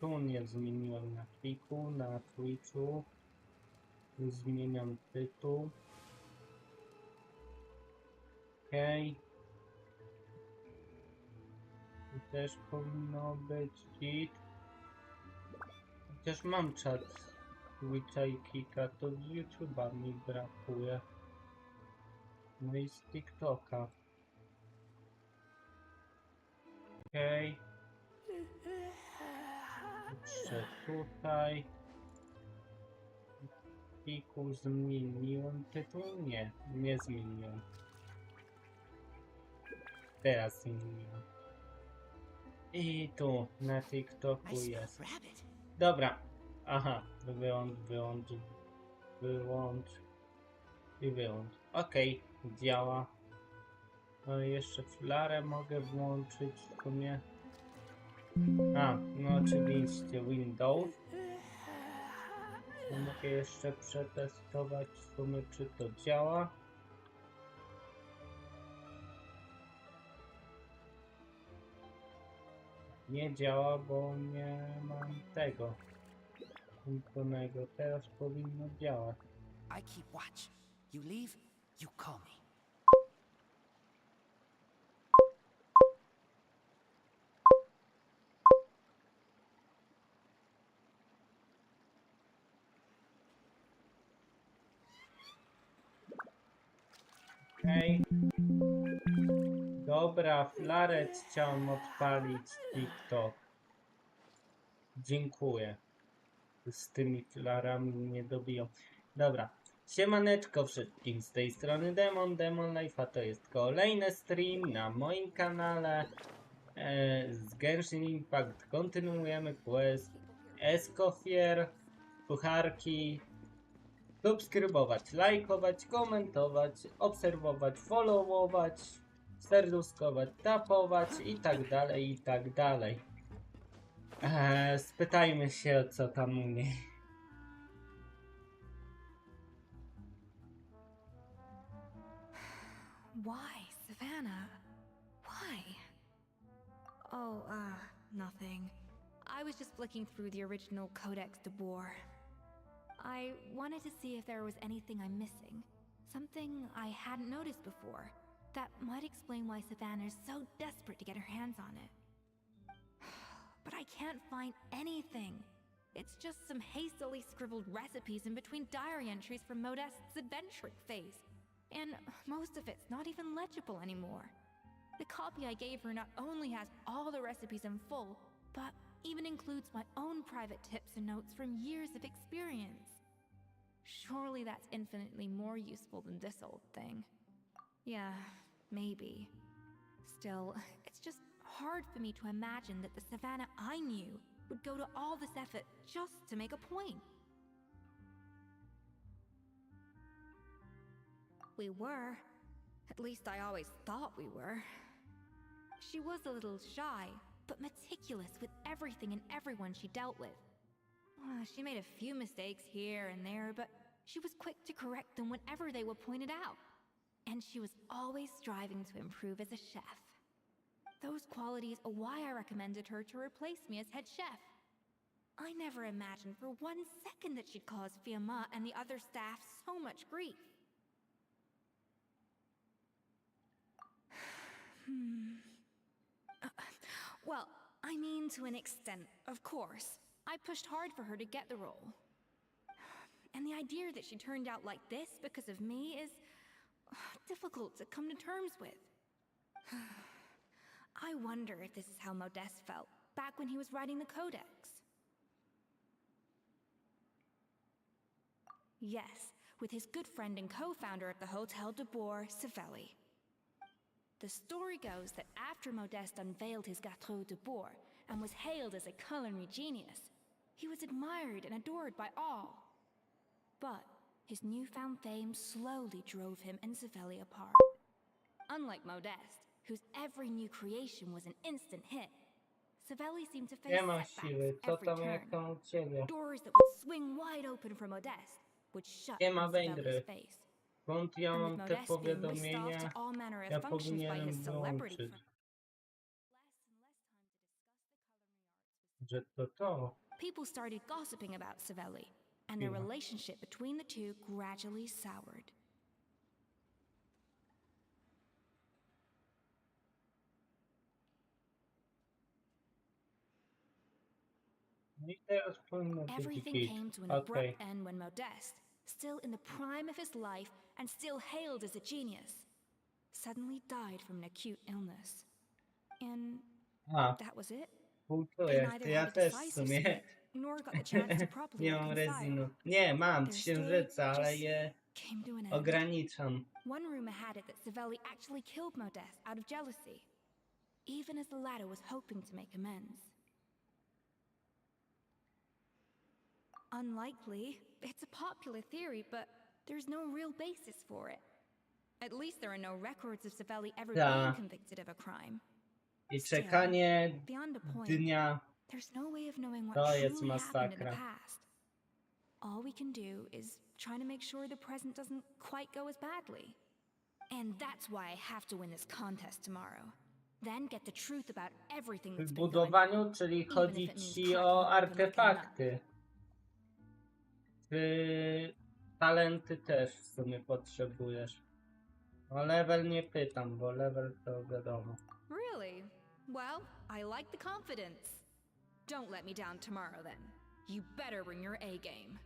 Tu nie zmieniłem na pliku, na Twitchu. Zmieniam tytuł. Okej. Tu też powinno być git. Chociaż mam czat Twitcha i Kika, to z YouTube'a mi brakuje. No i z TikToka. Okej. Jeszcze tutaj. Kiku zmieniłem tytuł? Nie, nie zmieniłem. Teraz zmieniłem. I tu na TikToku jest. Dobra. Aha, wyłącz i wyłącz. Okej, działa. No i jeszcze flarę mogę włączyć w sumie. A, no oczywiście Windows. Mogę jeszcze przetestować w sumie, czy to działa. Nie działa, bo nie mam tego włączonego. Teraz powinno działać. I keep watch. You leave, you call me. Okej. Dobra, flaret chciałem odpalić TikTok. Dziękuję. Z tymi flarami nie dobiją. Dobra. Siemaneczko wszystkim, z tej strony Demon Life, a to jest kolejny stream na moim kanale z Genshin Impact. Kontynuujemy quest Escoffier, pucharki, subskrybować, lajkować, komentować, obserwować, followować, serduszkować, tapować i tak dalej, i tak dalej. Spytajmy się, co tam u niej. Why, Savannah? Why? Oh, nothing. I was just flicking through the original Codex de Boer. I wanted to see if there was anything I'm missing. Something I hadn't noticed before. That might explain why Savannah's so desperate to get her hands on it. But I can't find anything. It's just some hastily scribbled recipes in between diary entries from Modest's adventuring phase. And most of it's not even legible anymore. The copy I gave her not only has all the recipes in full, but even includes my own private tips and notes from years of experience. Surely that's infinitely more useful than this old thing. Yeah, maybe. Still, it's just hard for me to imagine that the Savannah I knew would go to all this effort just to make a point. We were. At least I always thought we were. She was a little shy, but meticulous with everything and everyone she dealt with. She made a few mistakes here and there, but she was quick to correct them whenever they were pointed out. And she was always striving to improve as a chef. Those qualities are why I recommended her to replace me as head chef. I never imagined for 1 second that she'd cause Fiamma and the other staff so much grief. Well, I mean to an extent, of course. I pushed hard for her to get the role. And the idea that she turned out like this because of me is difficult to come to terms with. I wonder if this is how Modeste felt back when he was writing the Codex. Yes, with his good friend and co-founder at the Hotel de Boer, Savelli. The story goes that after Modeste unveiled his Gâteau de Boer and was hailed as a culinary genius, he was admired and adored by all. But his newfound fame slowly drove him and Savelli apart. Unlike Modeste, whose every new creation was an instant hit, Savelli seemed to face Nie ma setbacks siły, co every tam turn. jak tam u ciebie? Doors that would swing wide open for Modeste would shut Nie ma in węgry. Savelli's face. Skąd ja And mam with te Modeste being whisked off powiadomienia? to all manner Ja of functions by powinienem his celebrity wyłączyć. friends. że to. People started gossiping about Savelli, and their Yeah. relationship between the two gradually soured. No i teraz powinno być Everything git. came to an Okej. abrupt end when Modeste, still in the prime of his life and still hailed as a genius, suddenly died from an acute illness. And A, that was it. They współczuję. neither To ja had a też w decisive sumie. split, nor got the chance to properly Nie mam reconcile. rezinu. Nie, mam Their księżyca, story ale just je came to an end. ograniczam. One rumor had it that Savelli actually killed Modeste out of jealousy, even as the latter was hoping to make amends. Unlikely. It's a popular theory, but there's no real basis for it. At least there are no records of Savelli ever Ta. being convicted of a crime. I Still, czekanie beyond a point, dnia there's no way of knowing what to jest truly happened in the masakra. past. All we can do is try to make sure the present doesn't quite go as badly. And that's why I have to win this contest tomorrow. Then get the truth about everything W that's been going on. budowaniu, czyli chodzi ci o artefakty. Ty talenty też w sumie potrzebujesz. O level nie pytam, bo level to wiadomo. Really? Well, I like the confidence. Don't let me down tomorrow then. You better bring your A game.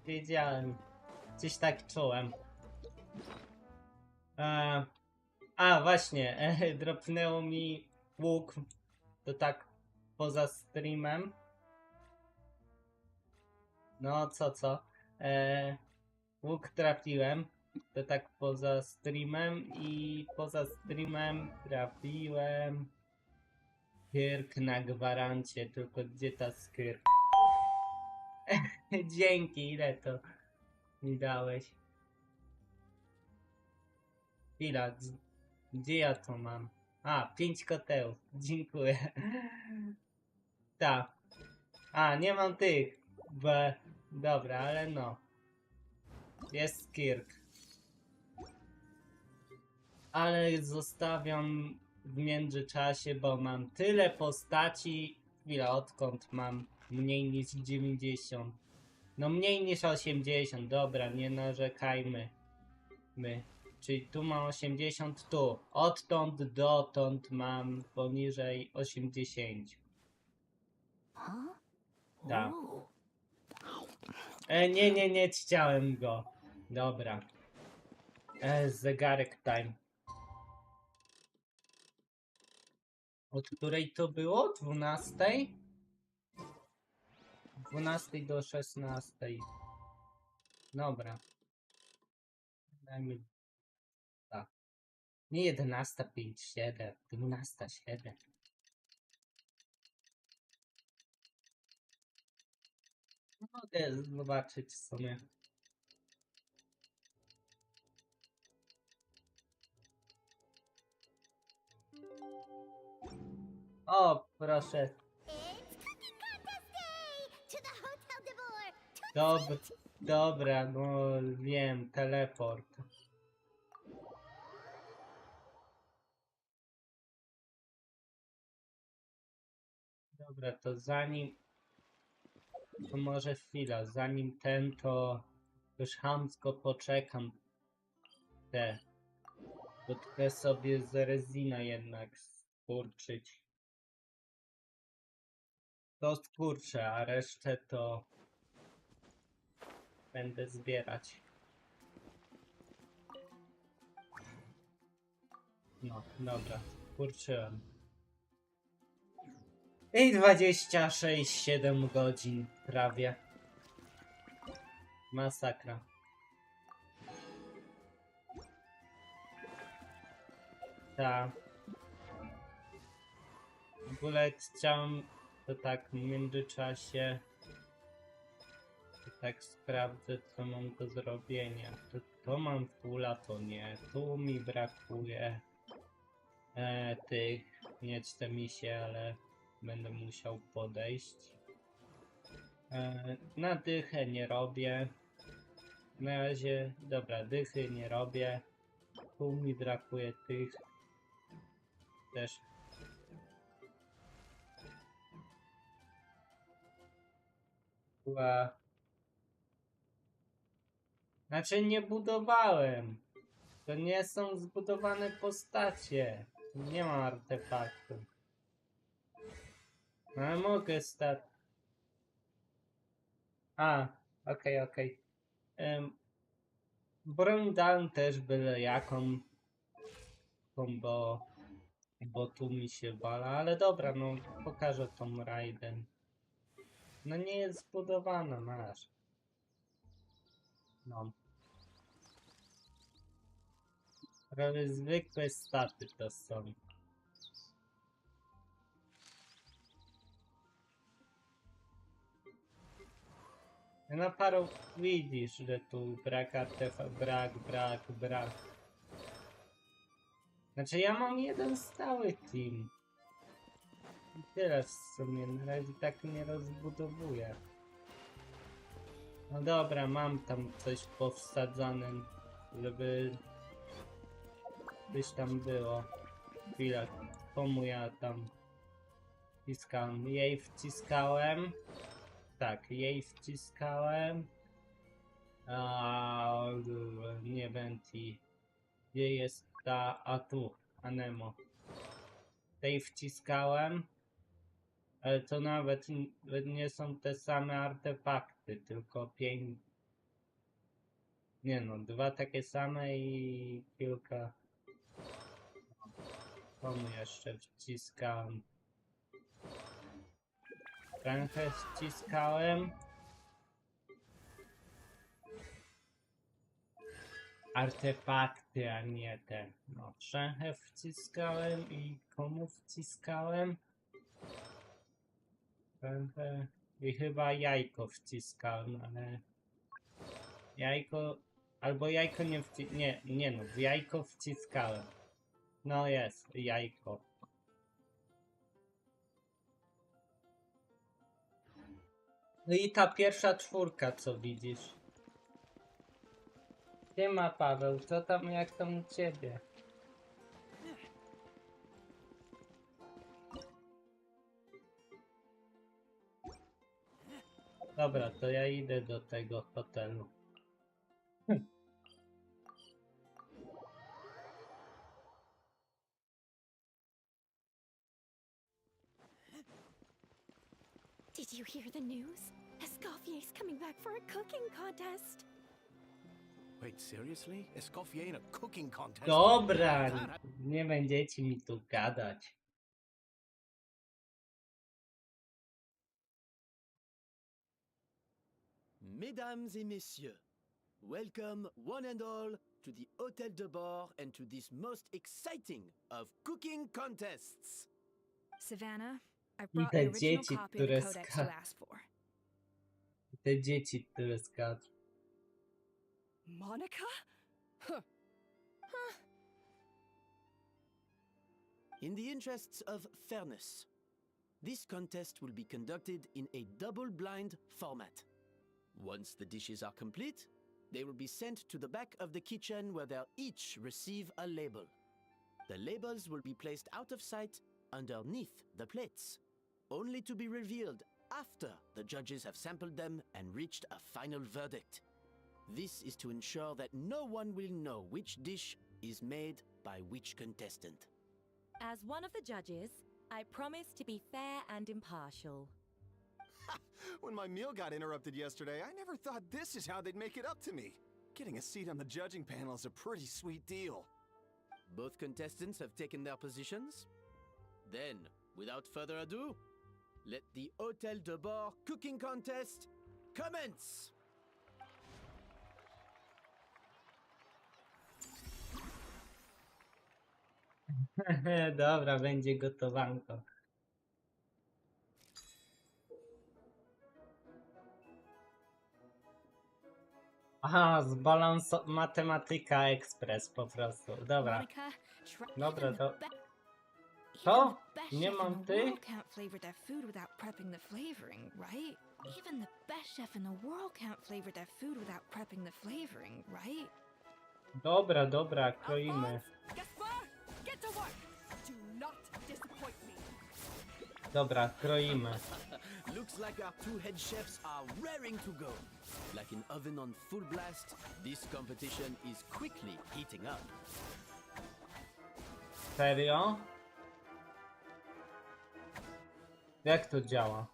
Wiedziałem. Coś tak czułem. A właśnie, dropnęło mi łuk. To tak poza streamem. No co? Łuk trafiłem. To tak poza streamem i poza streamem trafiłem skirk na gwarancie, tylko gdzie ta skirk? Dzięki, ile to mi dałeś? Chwila, gdzie ja to mam? A, 5 kotełów, dziękuję. Tak. A, nie mam tych, bo... Dobra, ale no. Jest skirk. Ale zostawiam w międzyczasie, bo mam tyle postaci. Chwila, odkąd mam mniej niż 90? No mniej niż 80, dobra, nie narzekajmy. Czyli tu mam 80, tu. Odtąd dotąd mam poniżej 80. Huh? Tak. Ooh. Nie chciałem go. Dobra. Zegarek time. Od której to było? 12? 12 do 16. Dobra. Dajmy. Tak. Nie 11:57, 12:07. Mogę zobaczyć w sumie. O, proszę. Dobra, no wiem, teleport. Dobra, to zanim... To może chwila, zanim ten, to już chamsko poczekam. Bo chcę sobie z rezina jednak skurczyć. To skurczę, a resztę to będę zbierać. No, dobra, skurczyłem. I 26-7 godzin prawie. Masakra. Tak. W ogóle chciałem to tak w międzyczasie tak sprawdzę, co mam do zrobienia. To mam fulla, to nie. Tu mi brakuje tych. Nie chce mi się, ale będę musiał podejść. Na dychę nie robię. Na razie, dobra, dychy nie robię. tu mi brakuje tych też. Znaczy nie budowałem. To nie są zbudowane postacie. Nie mam artefaktu. No ale mogę stać. A, okej. Broń dałem też byle jaką, bo tu mi się bala, ale dobra, no pokażę tą Raiden. No nie jest zbudowana, masz. No. Prawie zwykłe staty to są. Na paru widzisz, że tu brak artefakt, brak. Znaczy ja mam jeden stały team. I tyle w sumie, na razie tak nie rozbudowuję. No dobra, mam tam coś powsadzane, żeby gdzieś tam było. Chwilę, komu ja tam wciskałem? Jej wciskałem. Tak, jej wciskałem. Nie Venti. Gdzie jest ta? A tu, Anemo. Tej wciskałem. Ale to nawet nie są te same artefakty, tylko 5. Nie no, 2 takie same i kilka. Komu jeszcze wciskałem? Trochę wciskałem. Artefakty, a nie te. No, trochę wciskałem i komu wciskałem? Trochę. I chyba jajko wciskałem, ale jajko. Albo jajko nie wciskałem. Nie no, w jajko wciskałem. No jest, jajko. No i ta pierwsza 4, co widzisz. Nie ma Paweł, co tam, jak tam u ciebie? Dobra, to ja idę do tego hotelu. Did you hear the news? Escoffier's coming back for a cooking contest. Wait, seriously? Escoffier in a cooking contest? Dobra, nie będziecie mi tu gadać. Mesdames et messieurs, welcome one and all to the Hôtel de Bord and to this most exciting of cooking contests. Savannah, I I brought te the original dzieci, copy of które the codex you asked for. Te dzieci, które skaczą. Monica? Huh. In the interests of fairness, this contest will be conducted in a double-blind format. Once the dishes are complete, they will be sent to the back of the kitchen where they'll each receive a label. The labels will be placed out of sight underneath the plates, only to be revealed after the judges have sampled them and reached a final verdict. This is to ensure that no one will know which dish is made by which contestant. As one of the judges, I promise to be fair and impartial. When my meal got interrupted yesterday, I never thought this is how they'd make it up to me. Getting a seat on the judging panel is a pretty sweet deal. Both contestants have taken their positions. Then, without further ado, let the Hôtel de Bord cooking contest commence! Dobra, będzie gotowanko. Aha, matematyka ekspres po prostu. Dobra. Monica, Dobra, to... even Co? the best Nie chef mam in the tych? world can't flavor their food without prepping the flavoring, right? Even the best chef in the world can't flavor their food without prepping the flavoring, right? Dobra, dobra, kroimy. Get to work. Do not disappoint me. Dobra, kroimy. Looks like our two head chefs are raring to go. Like an oven on full blast, this competition is quickly heating up. Serio? Jak to działa?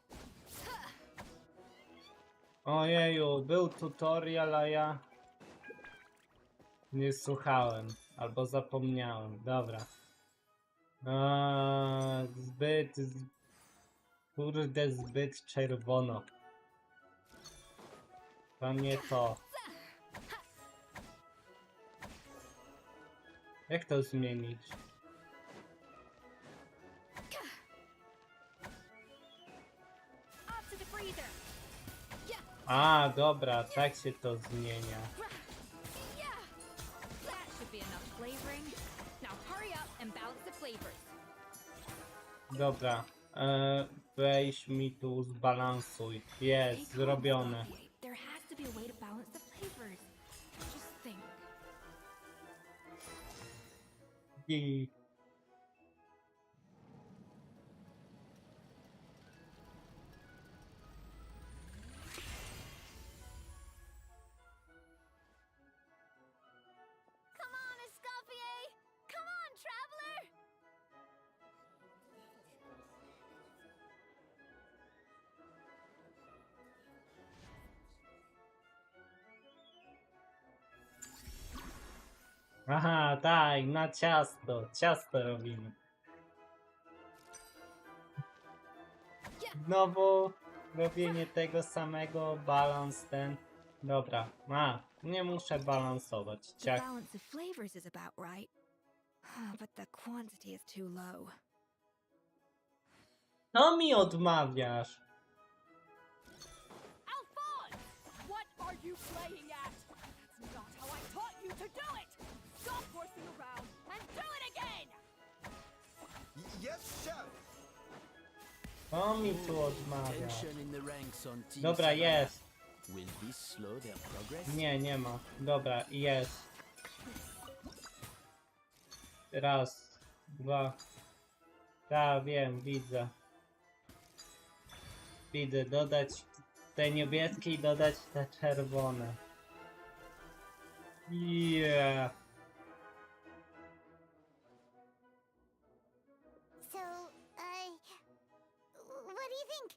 Ojeju, był tutorial, a ja nie słuchałem. Albo zapomniałem. Dobra. Kurde, zbyt czerwono. To nie to. Jak to zmienić? Up to the freezer. A, dobra, tak się to zmienia. That should be enough flavoring. Now hurry up and balance the flavors. Dobra, weź mi tu zbalansuj. Jest, zrobione. There has to be a way to balance the flavors. Just think. I... Come on, Escoffier! Come on, traveler! Aha, tak, na ciasto. Ciasto robimy. Znowu robienie tego samego, balans ten. Dobra, nie muszę balansować. The Ciach. balance of flavors is about right. But the quantity is too low. No mi odmawiasz. Alphonse! What are you playing at? That's not how I taught you to do it! Stop horsing around and do it again! Yes, chef. No mi tu odmawiasz. Tension in the ranks on Team Dobra, Savannah. jest. Will this slow their progress? Nie, nie ma. Dobra, jest. Raz, dwa. Tak, wiem, widzę. Widzę, dodać te niebieskie i dodać te czerwone. Yeah. So, what do you think?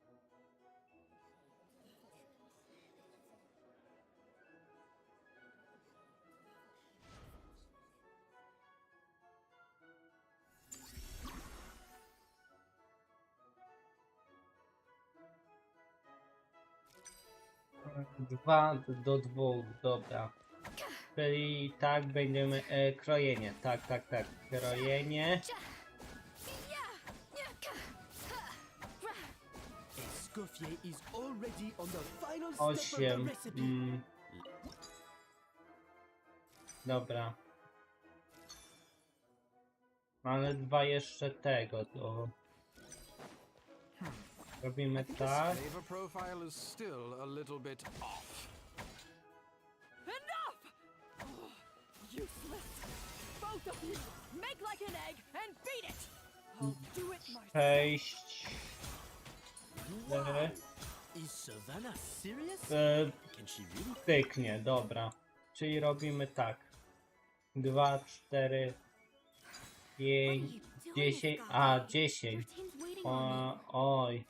Dwa do dwóch, dobra. Czyli tak będziemy krojenie. Tak. Krojenie. Escoffier is already on the final step of the 8. recipe. Dobra. Ale dwa jeszcze tego, to robimy tak. Flavor profile is still a little bit off. Enough! Oh, useless! Both of you! Make like an egg and beat it! I'll do it myself! 6. 4. Is Savannah serious? Can she really? Pyknie, dobra. Czyli robimy tak. 2, 4, 5, 10. A, 10. Oj.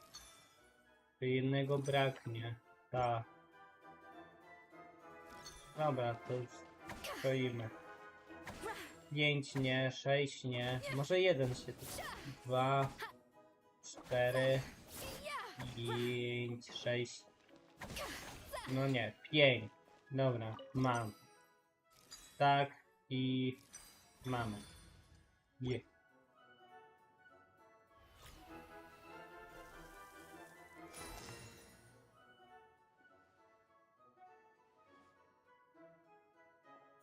Jednego braknie. Tak. Dobra, to już kroimy. 5 nie, 6 nie. Może 1 się tu. 2, 4, 5, 6. No nie, 5. Dobra, mam. Tak i mamy. Je.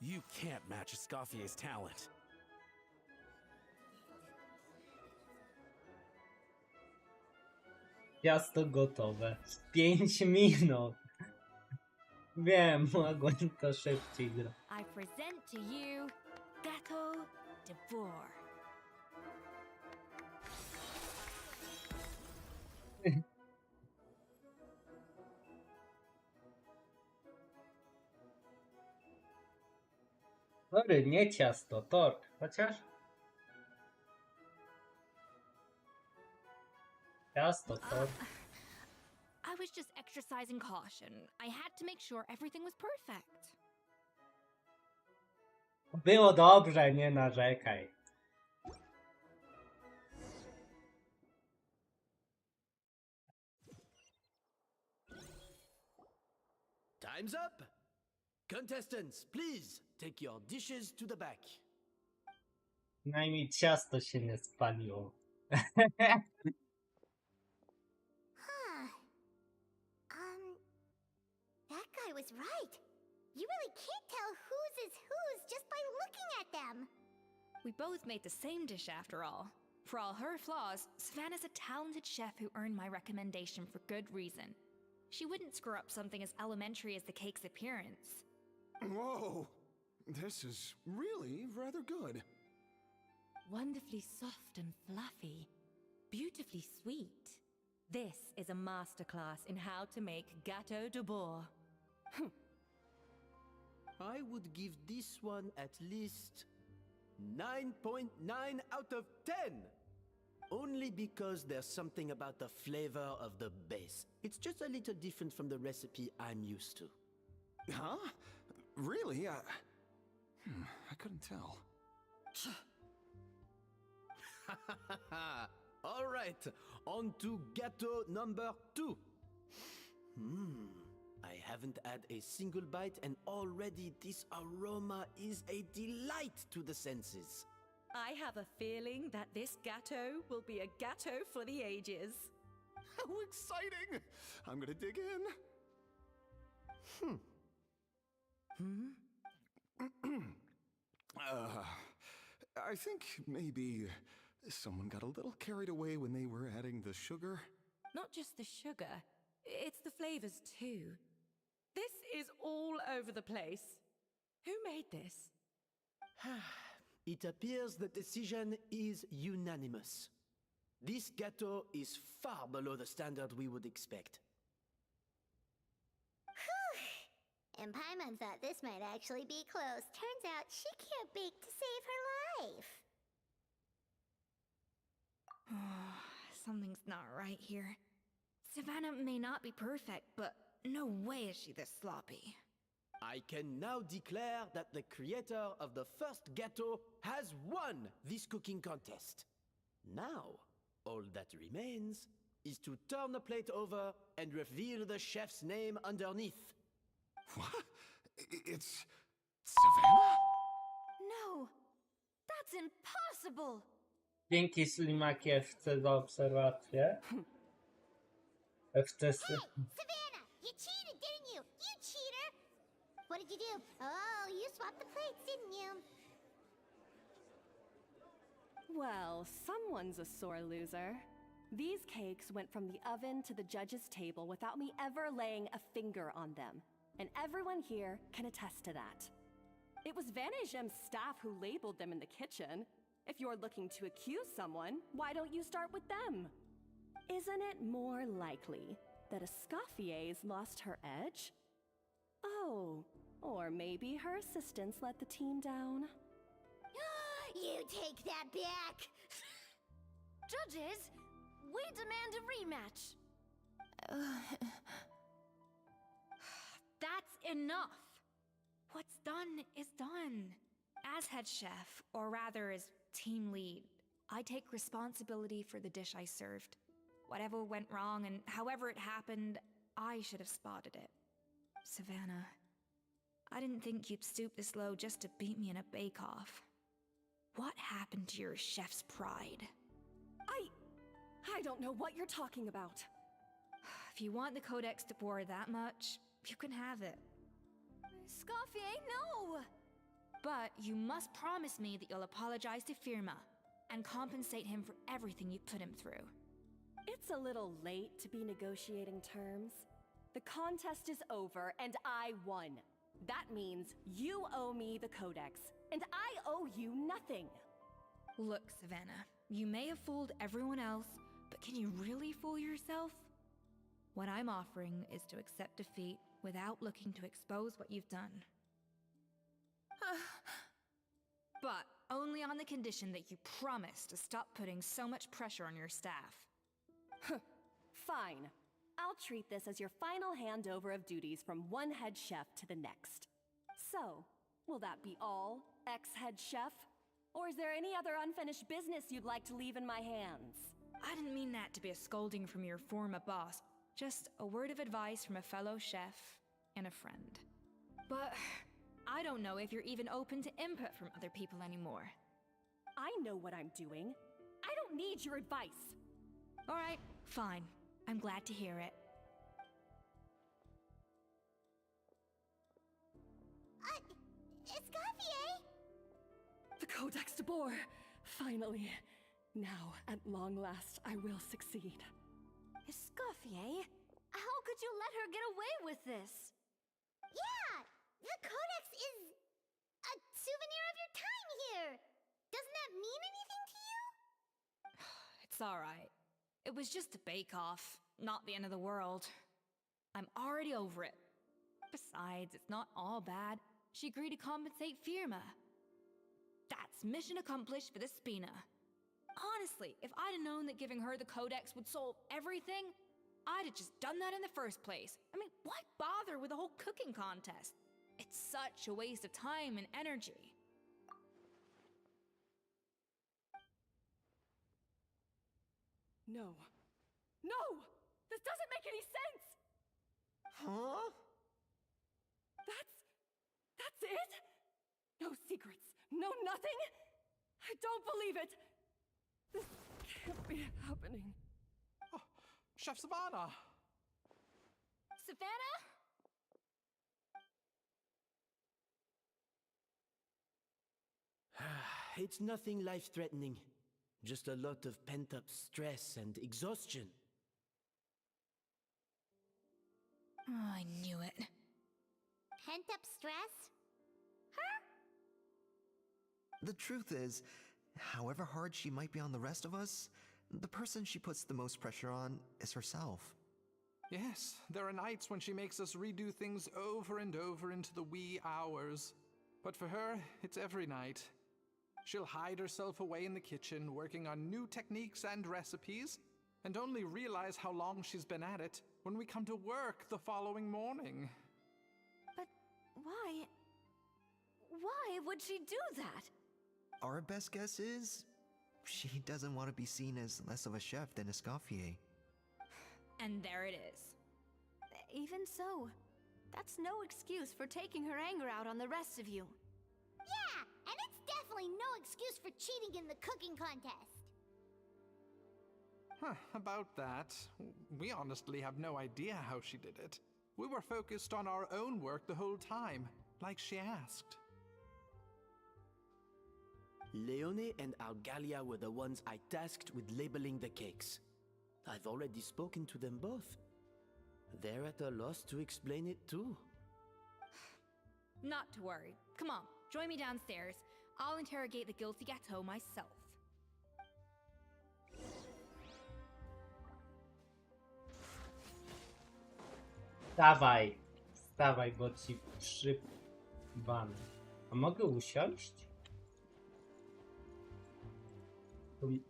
You can't match Escoffier's talent. Ciasto gotowe. 5 minut. Wiem, mogłem to szybciej grać. I present to you, Gâteau de Bourg. Sorry, nie ciasto, tort. Chociaż... Ciasto, tort. I was just exercising caution. I had to make sure everything was perfect. Było dobrze, nie narzekaj. Time's up! Contestants, please take your dishes to the back. Najmniej ciasto się nie spaliło. That guy was right. You really can't tell whose is whose just by looking at them. We both made the same dish after all. For all her flaws, Savannah's a talented chef who earned my recommendation for good reason. She wouldn't screw up something as elementary as the cake's appearance. Whoa! This is really rather good. Wonderfully soft and fluffy. Beautifully sweet. This is a masterclass in how to make gâteau de bourg. I would give this one at least 9.9 out of 10. Only because there's something about the flavor of the base. It's just a little different from the recipe I'm used to. Huh? Really? I couldn't tell. All right, on to gâteau number 2. I haven't had a single bite and already this aroma is a delight to the senses. I have a feeling that this gâteau will be a gâteau for the ages. How exciting! I'm gonna dig in. I think maybe someone got a little carried away when they were adding the sugar. Not just the sugar, it's the flavors too. This is all over the place. Who made this? It appears the decision is unanimous. This gâteau is far below the standard we would expect. And Paimon thought this might actually be close. Turns out she can't bake to save her life. Something's not right here. Savannah may not be perfect, but no way is she this sloppy. I can now declare that the creator of the first gâteau has won this cooking contest. Now, all that remains is to turn the plate over and reveal the chef's name underneath. What? It's Savannah? No! That's impossible! Dzięki ślimakiewce za obserwację. FCS. Hey, Savannah! You cheated, didn't you? You cheater! What did you do? Oh, you swapped the plates, didn't you? Well, someone's a sore loser. These cakes went from the oven to the judge's table without me ever laying a finger on them. And everyone here can attest to that. It was Vanishem's staff who labeled them in the kitchen. If you're looking to accuse someone, why don't you start with them? Isn't it more likely that Escoffier's lost her edge? Oh, or maybe her assistants let the team down. You take that back! Judges, we demand a rematch. That's enough! What's done is done. As head chef, or rather as team lead, I take responsibility for the dish I served. Whatever went wrong and however it happened, I should have spotted it. Savannah, I didn't think you'd stoop this low just to beat me in a bake-off. What happened to your chef's pride? I don't know what you're talking about. If you want the Codex de Boer that much, you can have it. Escoffier, no! But you must promise me that you'll apologize to Firma and compensate him for everything you put him through. It's a little late to be negotiating terms. The contest is over and I won. That means you owe me the codex, and I owe you nothing. Look, Savannah, you may have fooled everyone else, but can you really fool yourself? What I'm offering is to accept defeat without looking to expose what you've done. But only on the condition that you promise to stop putting so much pressure on your staff. Fine. I'll treat this as your final handover of duties from one head chef to the next. So, will that be all, ex-head chef? Or is there any other unfinished business you'd like to leave in my hands? I didn't mean that to be a scolding from your former boss. Just a word of advice from a fellow chef and a friend. But I don't know if you're even open to input from other people anymore. I know what I'm doing. I don't need your advice. All right, fine. I'm glad to hear it. Escoffier! The Codex de Boer! Finally. Now, at long last, I will succeed. Escoffier? How could you let her get away with this? Yeah! The Codex is a souvenir of your time here! Doesn't that mean anything to you? It's all right. It was just a bake-off, not the end of the world. I'm already over it. Besides, it's not all bad. She agreed to compensate Firma. That's mission accomplished for the Spina. Honestly, if I'd have known that giving her the Codex would solve everything, I'd have just done that in the first place. I mean, why bother with a whole cooking contest? It's such a waste of time and energy. No. No! This doesn't make any sense! Huh? That's it? No secrets, no nothing? I don't believe it! This can't be happening. Oh, Chef Savannah! Savannah? It's nothing life-threatening. Just a lot of pent-up stress and exhaustion. Oh, I knew it. Pent up stress? The truth is, however hard she might be on the rest of us, the person she puts the most pressure on is herself. Yes, there are nights when she makes us redo things over and over into the wee hours. But for her, it's every night. She'll hide herself away in the kitchen, working on new techniques and recipes, and only realize how long she's been at it when we come to work the following morning. But why? Why would she do that? Our best guess is, she doesn't want to be seen as less of a chef than Escoffier. And there it is. Even so, that's no excuse for taking her anger out on the rest of you. Yeah, and it's definitely no excuse for cheating in the cooking contest. About that, we honestly have no idea how she did it. We were focused on our own work the whole time, like she asked. Leone and Algalia were the ones I tasked with labeling the cakes. I've already spoken to them both. They're at a loss to explain it too. Not to worry. Come on, join me downstairs. I'll interrogate the guilty gâteau myself. Stawaj, stawaj, bo ci przybam. A mogę usiąść?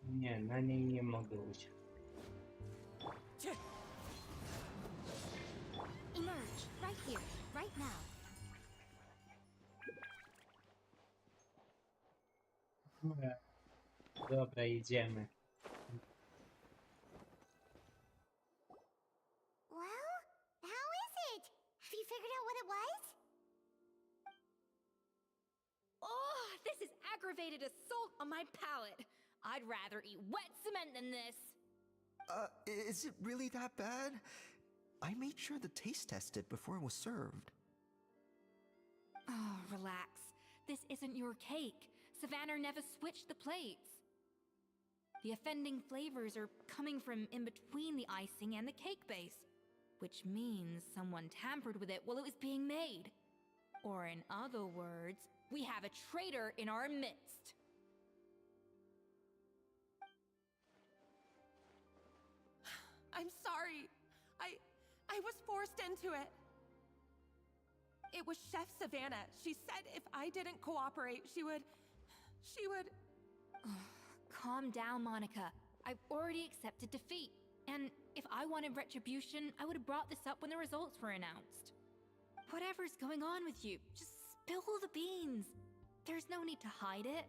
Nie, na niej nie mogę usiąść. Emerge, right here, right now. Dobra, idziemy. Well, how is it? Have you figured out what it was? Oh, this is aggravated assault on my palate. I'd rather eat wet cement than this. Is it really that bad? I made sure the taste tested before it was served. Oh, relax. This isn't your cake. Savannah never switched the plates. The offending flavors are coming from in between the icing and the cake base, which means someone tampered with it while it was being made. Or in other words, we have a traitor in our midst. I'm sorry. I was forced into it. It was Chef Savannah. She said if I didn't cooperate, she would... Calm down, Monica. I've already accepted defeat. And if I wanted retribution, I would have brought this up when the results were announced. Whatever's going on with you, just spill the beans. There's no need to hide it.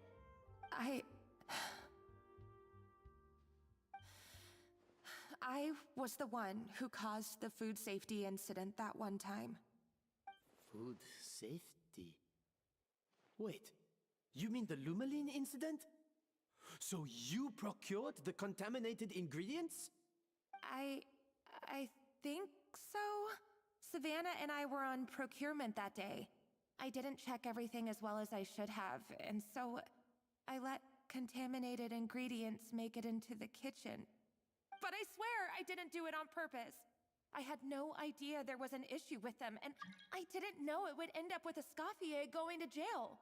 I was the one who caused the food safety incident that one time. Food safety? Wait, you mean the Lumaline incident? So you procured the contaminated ingredients? I think so. Savannah and I were on procurement that day. I didn't check everything as well as I should have, and so I let contaminated ingredients make it into the kitchen. But I swear I didn't do it on purpose. I had no idea there was an issue with them, and I didn't know it would end up with Escoffier going to jail.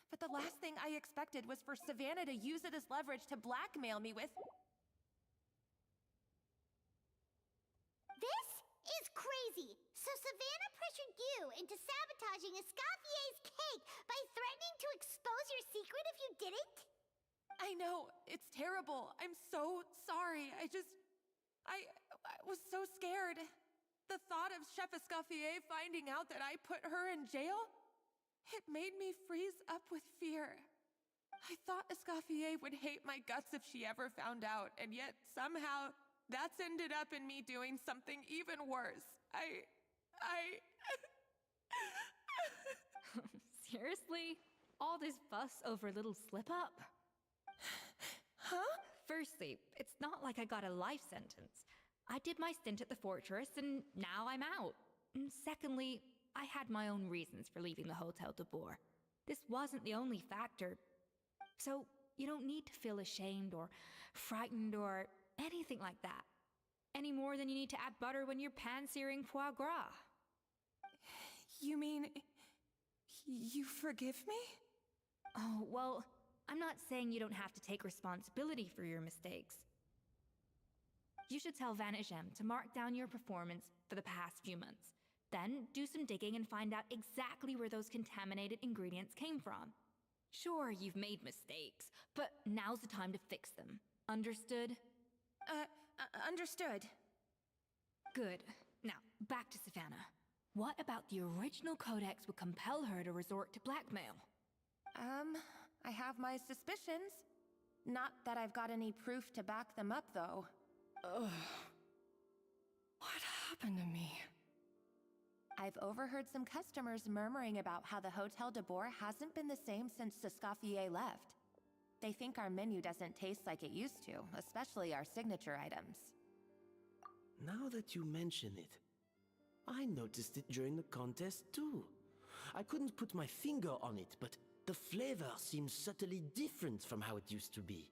But the last thing I expected was for Savannah to use it as leverage to blackmail me with... This is crazy! So Savannah pressured you into sabotaging Escoffier's cake by threatening to expose your secret if you didn't? I know, it's terrible. I'm so sorry. I was so scared. The thought of Chef Escoffier finding out that I put her in jail, it made me freeze up with fear. I thought Escoffier would hate my guts if she ever found out, and yet somehow that's ended up in me doing something even worse. Seriously? All this fuss over a little slip-up? Huh? Firstly, it's not like I got a life sentence. I did my stint at the fortress, and now I'm out. And secondly, I had my own reasons for leaving the Hotel de Boer. This wasn't the only factor. So, you don't need to feel ashamed or frightened or anything like that. Any more than you need to add butter when you're pan-searing foie gras. You mean... you forgive me? Oh, well, I'm not saying you don't have to take responsibility for your mistakes. You should tell Vanagem to mark down your performance for the past few months. Then do some digging and find out exactly where those contaminated ingredients came from. Sure, you've made mistakes, but now's the time to fix them. Understood? Understood. Good. Now, back to Savannah. What about the original codex would compel her to resort to blackmail? I have my suspicions. Not that I've got any proof to back them up, though. Ugh. What happened to me? I've overheard some customers murmuring about how the Hotel de Boer hasn't been the same since Escoffier left. They think our menu doesn't taste like it used to, especially our signature items. Now that you mention it, I noticed it during the contest too. I couldn't put my finger on it, but the flavor seems subtly different from how it used to be.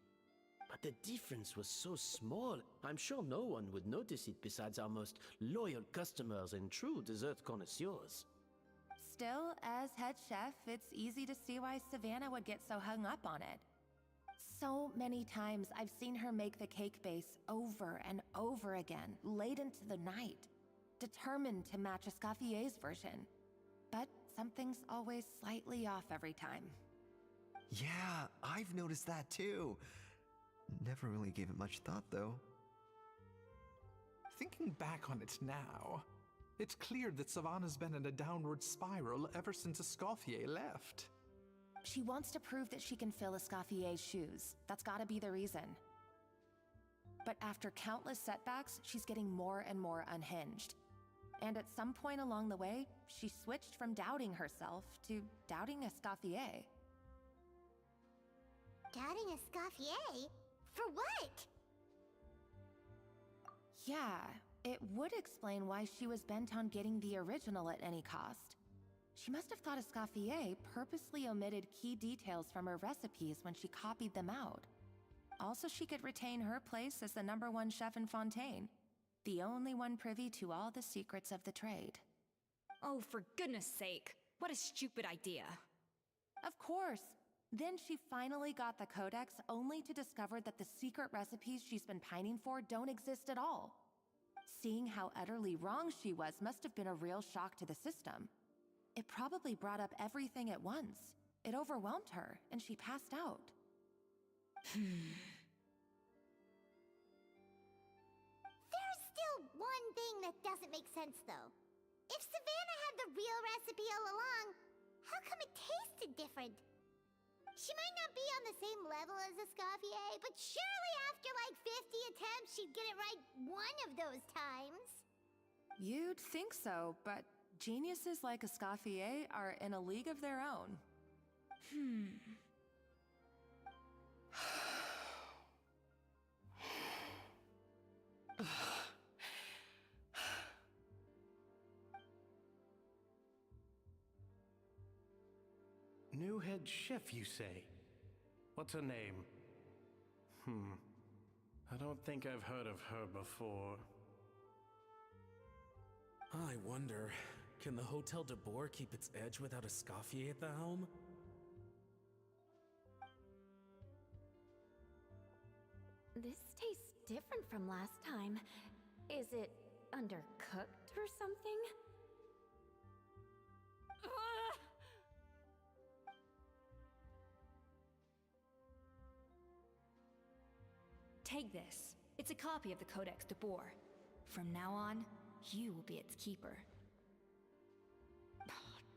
But the difference was so small, I'm sure no one would notice it besides our most loyal customers and true dessert connoisseurs. Still, as head chef, it's easy to see why Savannah would get so hung up on it. So many times I've seen her make the cake base over and over again, late into the night, determined to match Escoffier's version. But something's always slightly off every time. Yeah, I've noticed that too. Never really gave it much thought, though. Thinking back on it now, it's clear that Savannah's been in a downward spiral ever since Escoffier left. She wants to prove that she can fill Escoffier's shoes. That's gotta be the reason. But after countless setbacks, she's getting more and more unhinged. And at some point along the way, she switched from doubting herself to doubting Escoffier. Doubting Escoffier? For what? Yeah, it would explain why she was bent on getting the original at any cost. She must have thought Escoffier purposely omitted key details from her recipes when she copied them out. Also, she could retain her place as the #1 chef in Fontaine, the only one privy to all the secrets of the trade. Oh, for goodness sake. What a stupid idea. Of course. Then she finally got the codex only to discover that the secret recipes she's been pining for don't exist at all. Seeing how utterly wrong she was must have been a real shock to the system. It probably brought up everything at once. It overwhelmed her, and she passed out. There's still one thing that doesn't make sense, though. If Savannah had the real recipe all along, how come it tasted different? She might not be on the same level as Escoffier, but surely after like 50 attempts, she'd get it right one of those times. You'd think so, but geniuses like Escoffier are in a league of their own. New head chef, you say? What's her name? I don't think I've heard of her before. I wonder, can the Hotel de Boer keep its edge without Escoffier at the helm? This tastes different from last time. Is it undercooked or something? Take this. It's a copy of the Codex de Boer. From now on, you will be its keeper.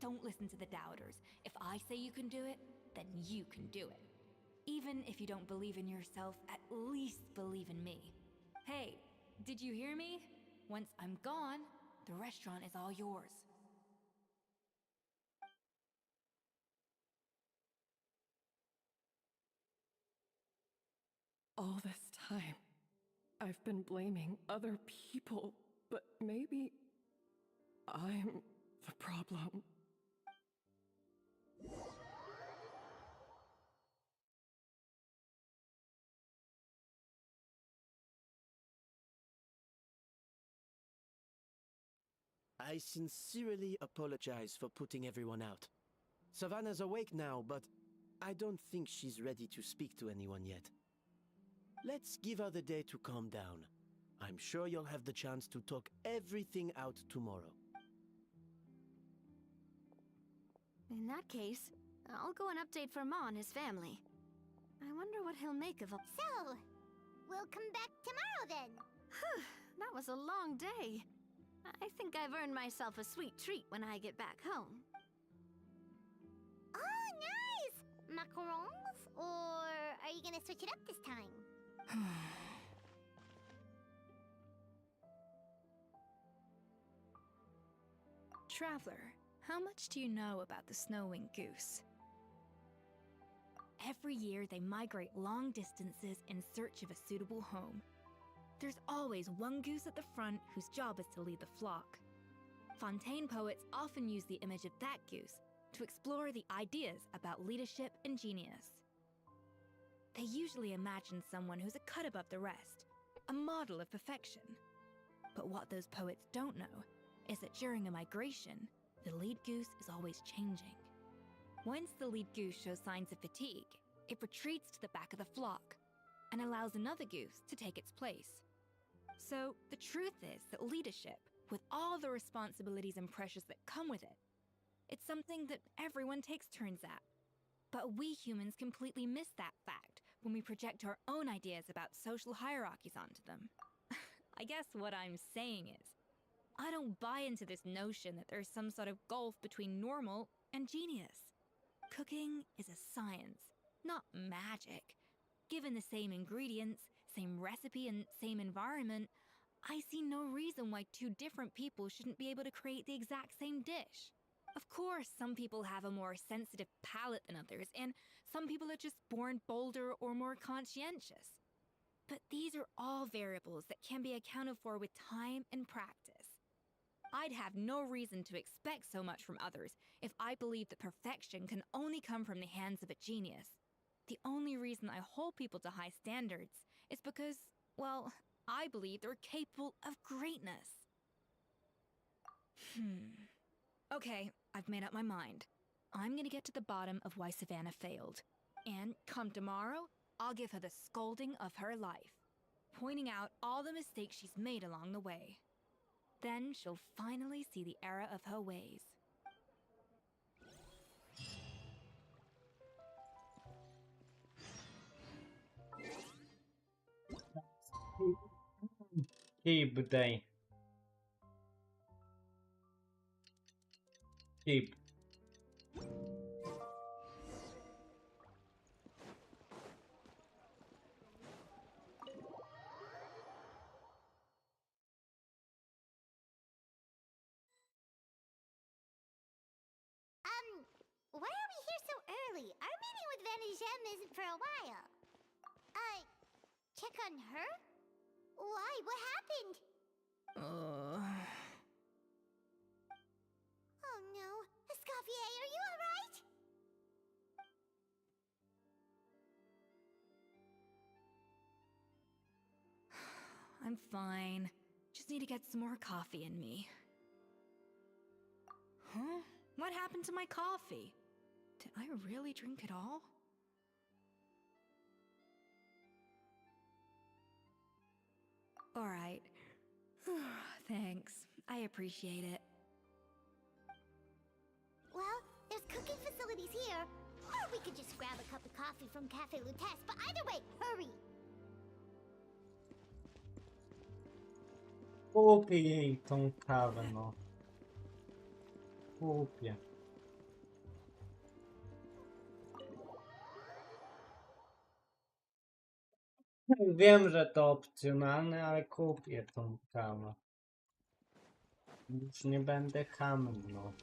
Don't listen to the doubters. If I say you can do it, then you can do it. Even if you don't believe in yourself, at least believe in me. Hey, did you hear me? Once I'm gone, the restaurant is all yours. All this time, I've been blaming other people, but maybe I'm the problem. I sincerely apologize for putting everyone out. Savannah's awake now, but I don't think she's ready to speak to anyone yet. Let's give her the day to calm down. I'm sure you'll have the chance to talk everything out tomorrow. In that case, I'll go and update Formant and his family. I wonder what he'll make of a— So, we'll come back tomorrow then. That was a long day. I think I've earned myself a sweet treat when I get back home. Oh, nice! Macarons? Or are you gonna switch it up this time? Traveler, how much do you know about the snow-winged goose? Every year they migrate long distances in search of a suitable home. There's always one goose at the front whose job is to lead the flock. Fontaine poets often use the image of that goose to explore the ideas about leadership and genius. They usually imagine someone who's a cut above the rest, a model of perfection. But what those poets don't know is that during a migration, the lead goose is always changing. Once the lead goose shows signs of fatigue, it retreats to the back of the flock and allows another goose to take its place. So the truth is that leadership, with all the responsibilities and pressures that come with it, it's something that everyone takes turns at. But we humans completely miss that fact when we project our own ideas about social hierarchies onto them. I guess what I'm saying is, I don't buy into this notion that there's some sort of gulf between normal and genius. Cooking is a science, not magic. Given the same ingredients, same recipe, and same environment, I see no reason why two different people shouldn't be able to create the exact same dish. Of course, some people have a more sensitive palate than others, and some people are just born bolder or more conscientious. But these are all variables that can be accounted for with time and practice. I'd have no reason to expect so much from others if I believed that perfection can only come from the hands of a genius. The only reason I hold people to high standards is because, well, I believe they're capable of greatness. Okay, I've made up my mind. I'm gonna get to the bottom of why Savannah failed. And come tomorrow, I'll give her the scolding of her life, pointing out all the mistakes she's made along the way. Then she'll finally see the error of her ways. Keep day. Keep. Why are we here so early? Our meeting with Vanagem isn't for a while. Check on her? Why? What happened? Oh no. Escoffier, are you alright? I'm fine. Just need to get some more coffee in me. Huh? What happened to my coffee? Did I really drink it all? All right. Thanks. I appreciate it. Well, there's cooking facilities here. Or we could just grab a cup of coffee from Cafe Lutece, but either way, hurry! Kupię jej tą kawę, no. Kupię. Wiem, że to opcjonalne, ale kupię tą kawę. Już nie będę hamem, no.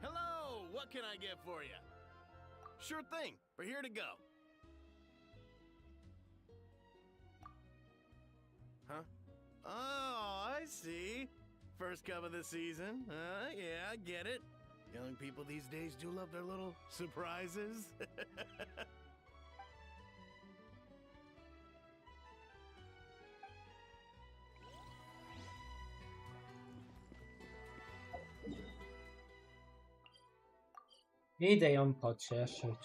Hello, what can I get for you? Sure thing, we're here to go. Huh? Oh, I see. First cup of the season. Yeah, I get it. Young people these days do love their little surprises. Idę ją pocieszyć.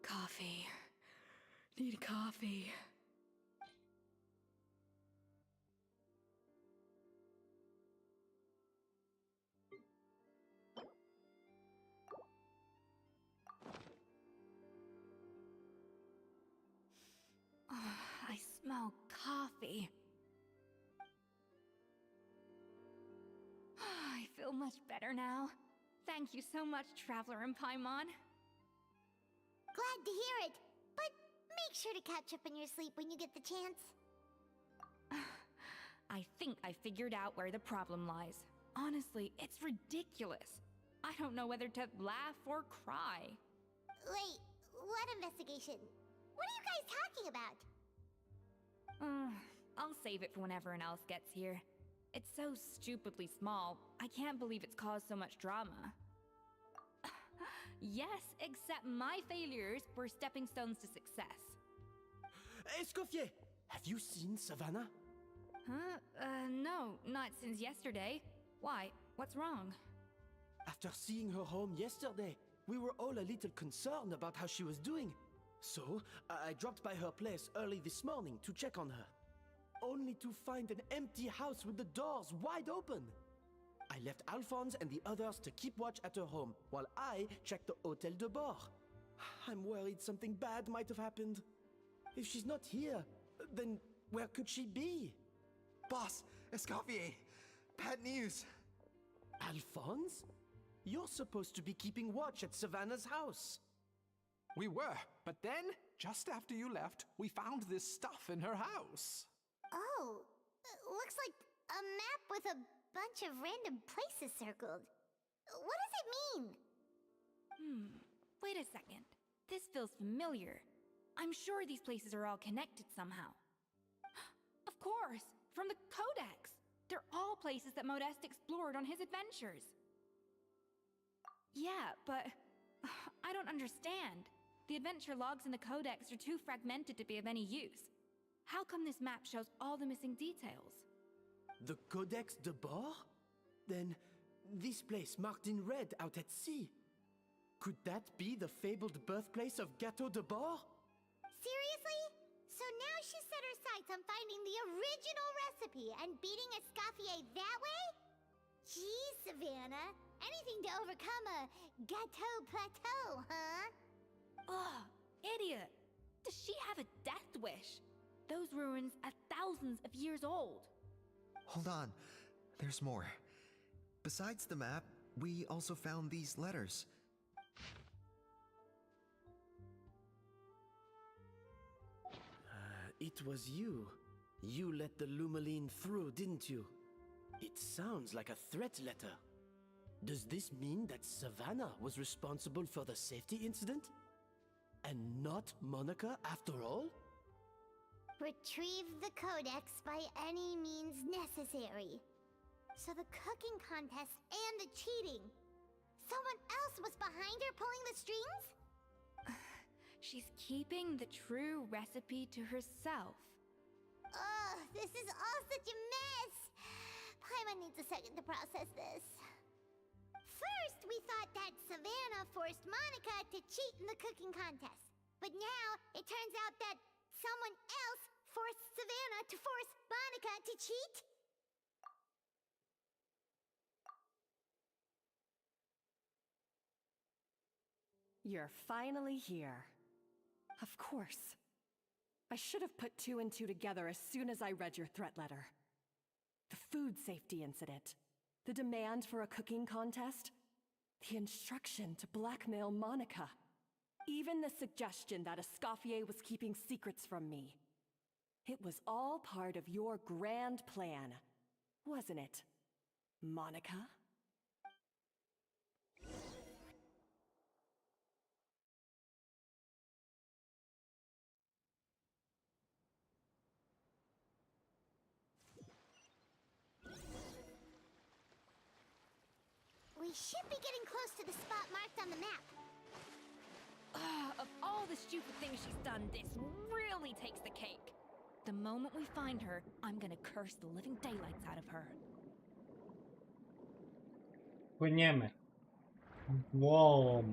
Coffee. Need coffee. I smell coffee. I feel much better now. Thank you so much, Traveler in Paimon. Glad to hear it, but make sure to catch up on your sleep when you get the chance. I think I figured out where the problem lies. Honestly, it's ridiculous. I don't know whether to laugh or cry. Wait, what investigation? What are you guys talking about? I'll save it for when everyone else gets here. It's so stupidly small, I can't believe it's caused so much drama. Yes, except my failures were stepping stones to success. Escoffier, have you seen Savannah? Huh? No, not since yesterday. Why? What's wrong? After seeing her home yesterday, we were all a little concerned about how she was doing. So, I dropped by her place early this morning to check on her. Only to find an empty house with the doors wide open. I left Alphonse and the others to keep watch at her home, while I checked the Hôtel de Bord. I'm worried something bad might have happened. If she's not here, then where could she be? Boss, Escoffier, bad news. Alphonse? You're supposed to be keeping watch at Savannah's house. We were, but then, just after you left, we found this stuff in her house. Oh, looks like a map with a bunch of random places circled. What does it mean? Wait a second. This feels familiar. I'm sure these places are all connected somehow. Of course, from the Codex. They're all places that Modeste explored on his adventures. Yeah, but I don't understand. The adventure logs in the Codex are too fragmented to be of any use. How come this map shows all the missing details? The Codex de Bord? Then this place marked in red out at sea. Could that be the fabled birthplace of Gâteau de Bord? Seriously? So now she set her sights on finding the original recipe and beating Escoffier that way? Geez, Savannah. Anything to overcome a gâteau plateau, huh? Ugh, idiot! Does she have a death wish? Those ruins are thousands of years old. Hold on, there's more. Besides the map, we also found these letters. It was you. You let the Lumaline through, didn't you? It sounds like a threat letter. Does this mean that Savannah was responsible for the safety incident? And not Monica after all? Retrieve the Codex by any means necessary. So the cooking contest and the cheating. Someone else was behind her pulling the strings? She's keeping the true recipe to herself. Ugh, this is all such a mess. Paimon needs a second to process this. First, we thought that Savannah forced Monica to cheat in the cooking contest. But now, it turns out that someone else forced Savannah to force Monica to cheat? You're finally here. Of course. I should have put two and two together as soon as I read your threat letter. The food safety incident, the demand for a cooking contest, the instruction to blackmail Monica, even the suggestion that Escoffier was keeping secrets from me. It was all part of your grand plan, wasn't it, Monica? We should be getting close to the spot marked on the map. Of all the stupid things she's done, this really takes the cake. The moment we find her, I'm gonna curse the living daylights out of her. Płyniemy. Wow.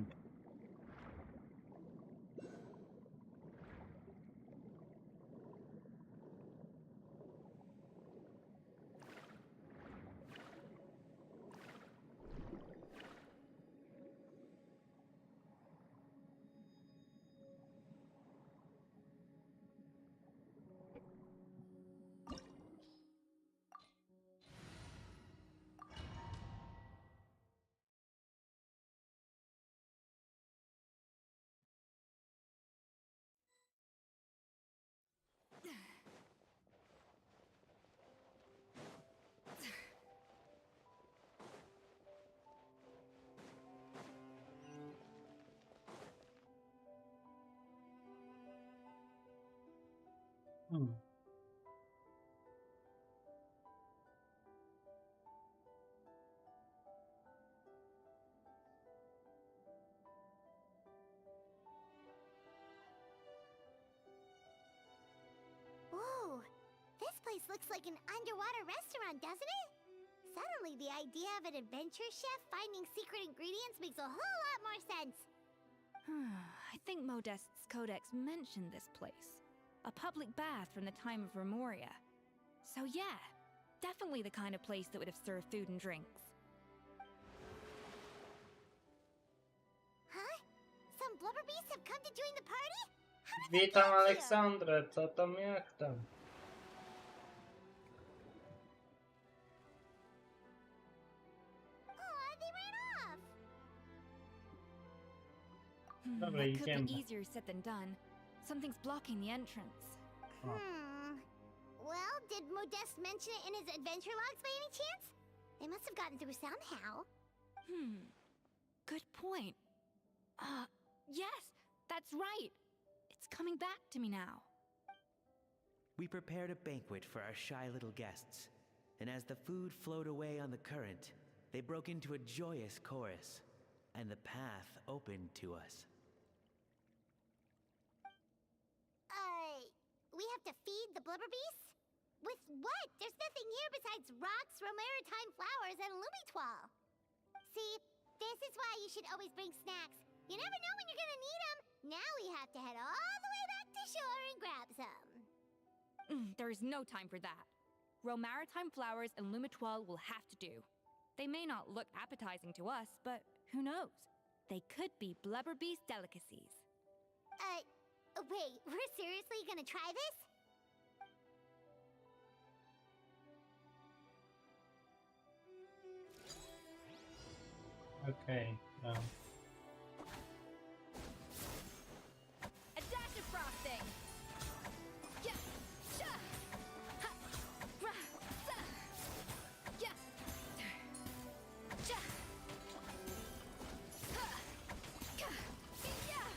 Whoa, this place looks like an underwater restaurant, doesn't it? Suddenly, the idea of an adventure chef finding secret ingredients makes a whole lot more sense. I think Modeste's Codex mentioned this place. A public bath from the time of Remoria. So yeah, definitely the kind of place that would have served food and drinks. Huh? Some blubber beasts have come to join the party? Witam Aleksandrę, co tam, jak tam? Dobra, That could be idziemy. easier said than done. Something's blocking the entrance. Well, did Modeste mention it in his adventure logs by any chance? They must have gotten through somehow. Good point. Yes, that's right. It's coming back to me now. We prepared a banquet for our shy little guests, and as the food flowed away on the current, they broke into a joyous chorus, and the path opened to us. We have to feed the blubber beasts? With what? There's nothing here besides rocks, romaritime flowers, and lumitoile. See, this is why you should always bring snacks. You never know when you're gonna need them. Now we have to head all the way back to shore and grab some. There is no time for that. Romaritime flowers and lumitoile will have to do. They may not look appetizing to us, but who knows? They could be blubber beast delicacies. Wait, we're seriously gonna try this? Okay, A dash of frosting! Yeah! Sha! Ha! Ra! Sa! Yeah! Sha! Ha! Ka! Yeah!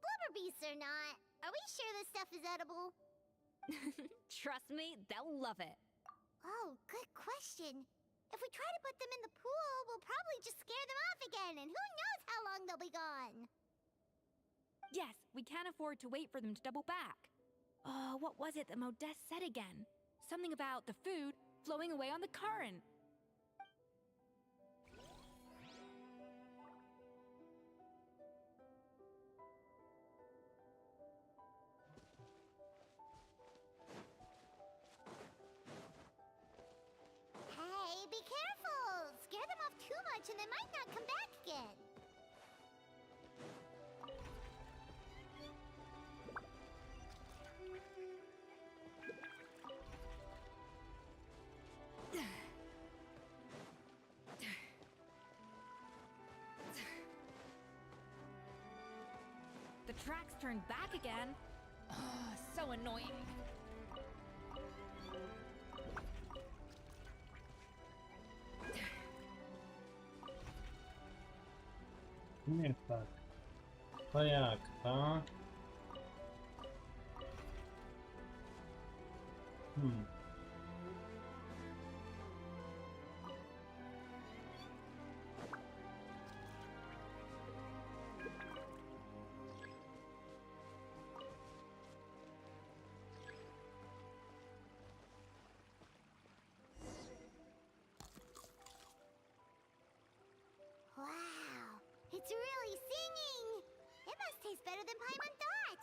Blubber beasts or not, are we sure this stuff is edible? Trust me, they'll love it. Oh, good question. If we try to put them in the pool, we'll probably just scare them off again, and who knows how long they'll be gone. Yes, we can't afford to wait for them to double back. What was it that Modeste said again? Something about the food flowing away on the current. Hey, be careful! Scare them off too much and they might not come back again. The tracks turned back again. So annoying. nie tak. To jak, to? Wow, it's really singing! It must taste better than Paimon thought!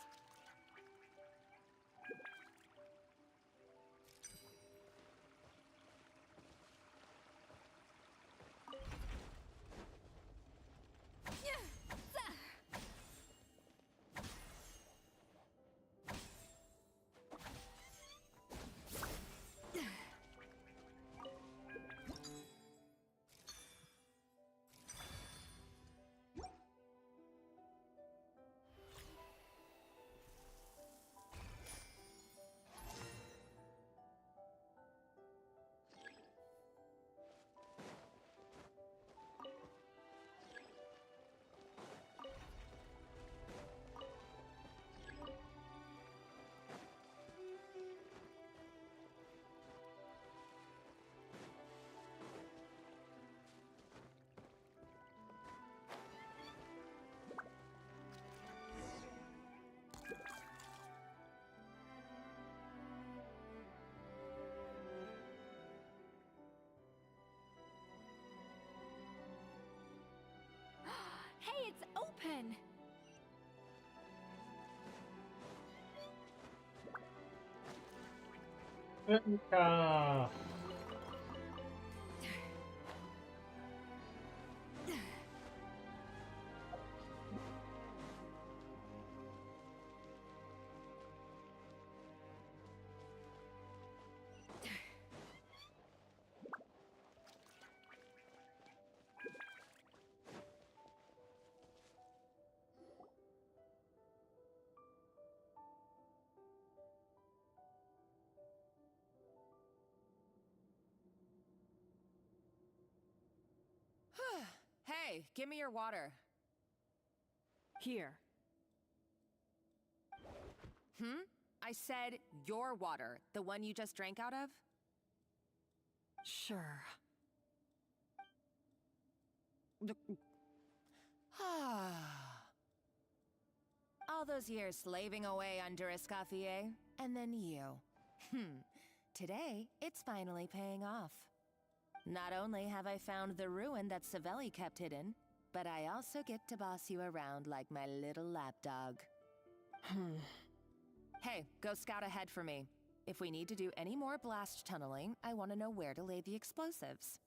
Ręka! Hey, give me your water. Here. I said your water, the one you just drank out of? Sure. All those years slaving away under Escoffier, and then you. Today, it's finally paying off. Not only have I found the ruin that Savelli kept hidden, but I also get to boss you around like my little lapdog. Hey, go scout ahead for me. If we need to do any more blast tunneling, I want to know where to lay the explosives.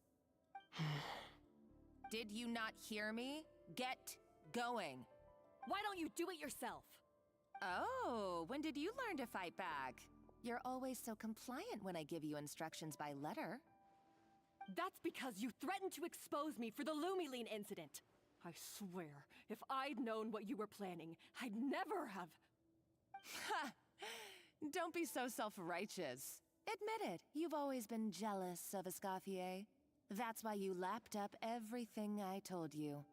Did you not hear me? Get going. Why don't you do it yourself? Oh, when did you learn to fight back? You're always so compliant when I give you instructions by letter. That's because you threatened to expose me for the Lumiline incident. I swear, if I'd known what you were planning, I'd never have... Ha! Don't be so self-righteous. Admit it, you've always been jealous of Escoffier. That's why you lapped up everything I told you.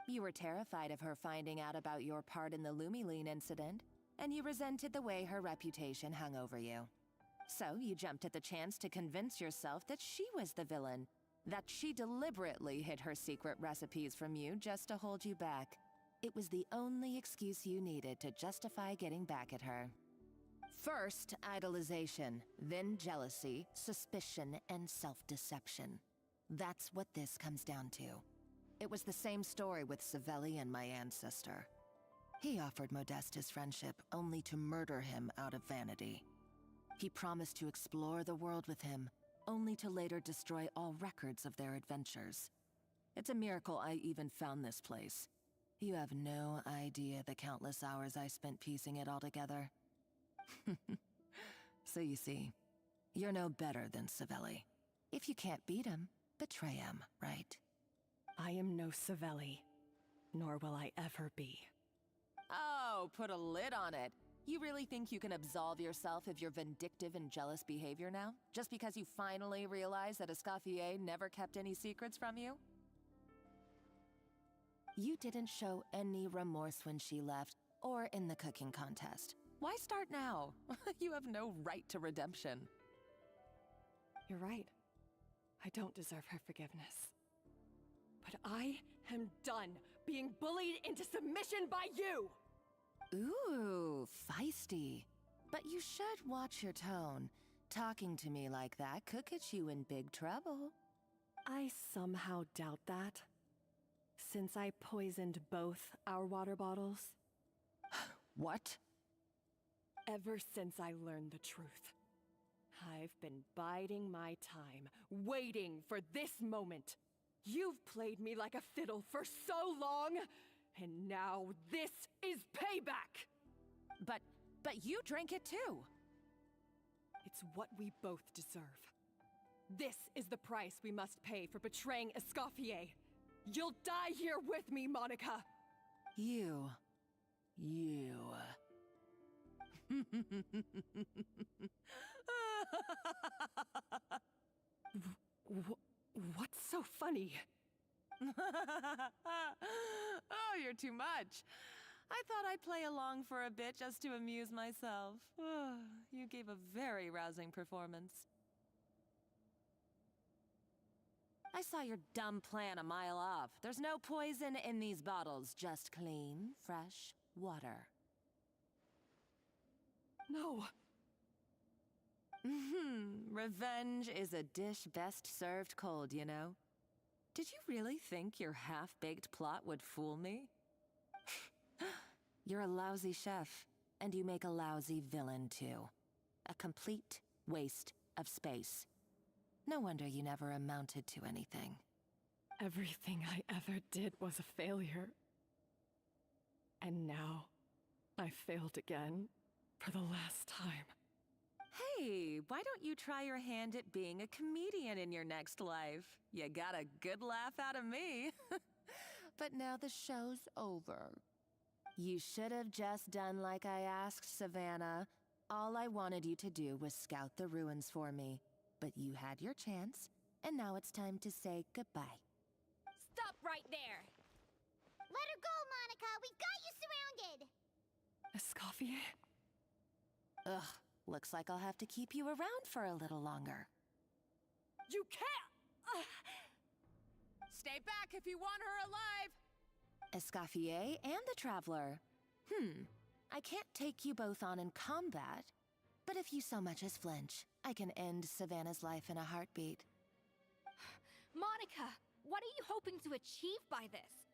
You were terrified of her finding out about your part in the Lumiline incident, and you resented the way her reputation hung over you. So you jumped at the chance to convince yourself that she was the villain, that she deliberately hid her secret recipes from you just to hold you back. It was the only excuse you needed to justify getting back at her. First, idolization, then jealousy, suspicion, and self-deception. That's what this comes down to. It was the same story with Savelli and my ancestor. He offered Modeste his friendship only to murder him out of vanity. He promised to explore the world with him, only to later destroy all records of their adventures. It's a miracle I even found this place. You have no idea the countless hours I spent piecing it all together. So you see, you're no better than Savelli. If you can't beat him, betray him, right? I am no Savelli, nor will I ever be. Oh, put a lid on it. You really think you can absolve yourself of your vindictive and jealous behavior now? Just because you finally realize that Escoffier never kept any secrets from you? You didn't show any remorse when she left, or in the cooking contest. Why start now? You have no right to redemption. You're right. I don't deserve her forgiveness. But I am done being bullied into submission by you! Ooh, feisty. But you should watch your tone. Talking to me like that could get you in big trouble. I somehow doubt that. Since I poisoned both our water bottles. What? Ever since I learned the truth, I've been biding my time, waiting for this moment. You've played me like a fiddle for so long, and now this is payback! But you drank it too! It's what we both deserve. This is the price we must pay for betraying Escoffier. You'll die here with me, Monica! You. What's so funny? Oh, you're too much. I thought I'd play along for a bit just to amuse myself. You gave a very rousing performance. I saw your dumb plan a mile off. There's no poison in these bottles, just clean, fresh water. No. Revenge is a dish best served cold, you know? Did you really think your half-baked plot would fool me? You're a lousy chef, and you make a lousy villain, too. A complete waste of space. No wonder you never amounted to anything. Everything I ever did was a failure. And now, I failed again, for the last time. Hey, why don't you try your hand at being a comedian in your next life? You got a good laugh out of me. But now the show's over. You should have just done like I asked, Savannah. All I wanted you to do was scout the ruins for me. But you had your chance, and now it's time to say goodbye. Stop right there! Let her go, Monica! We've got you surrounded! Escoffier? Ugh, looks like I'll have to keep you around for a little longer. You can't! Stay back if you want her alive! Escoffier and the Traveler. I can't take you both on in combat, but if you so much as flinch, I can end Savannah's life in a heartbeat. Monica, what are you hoping to achieve by this?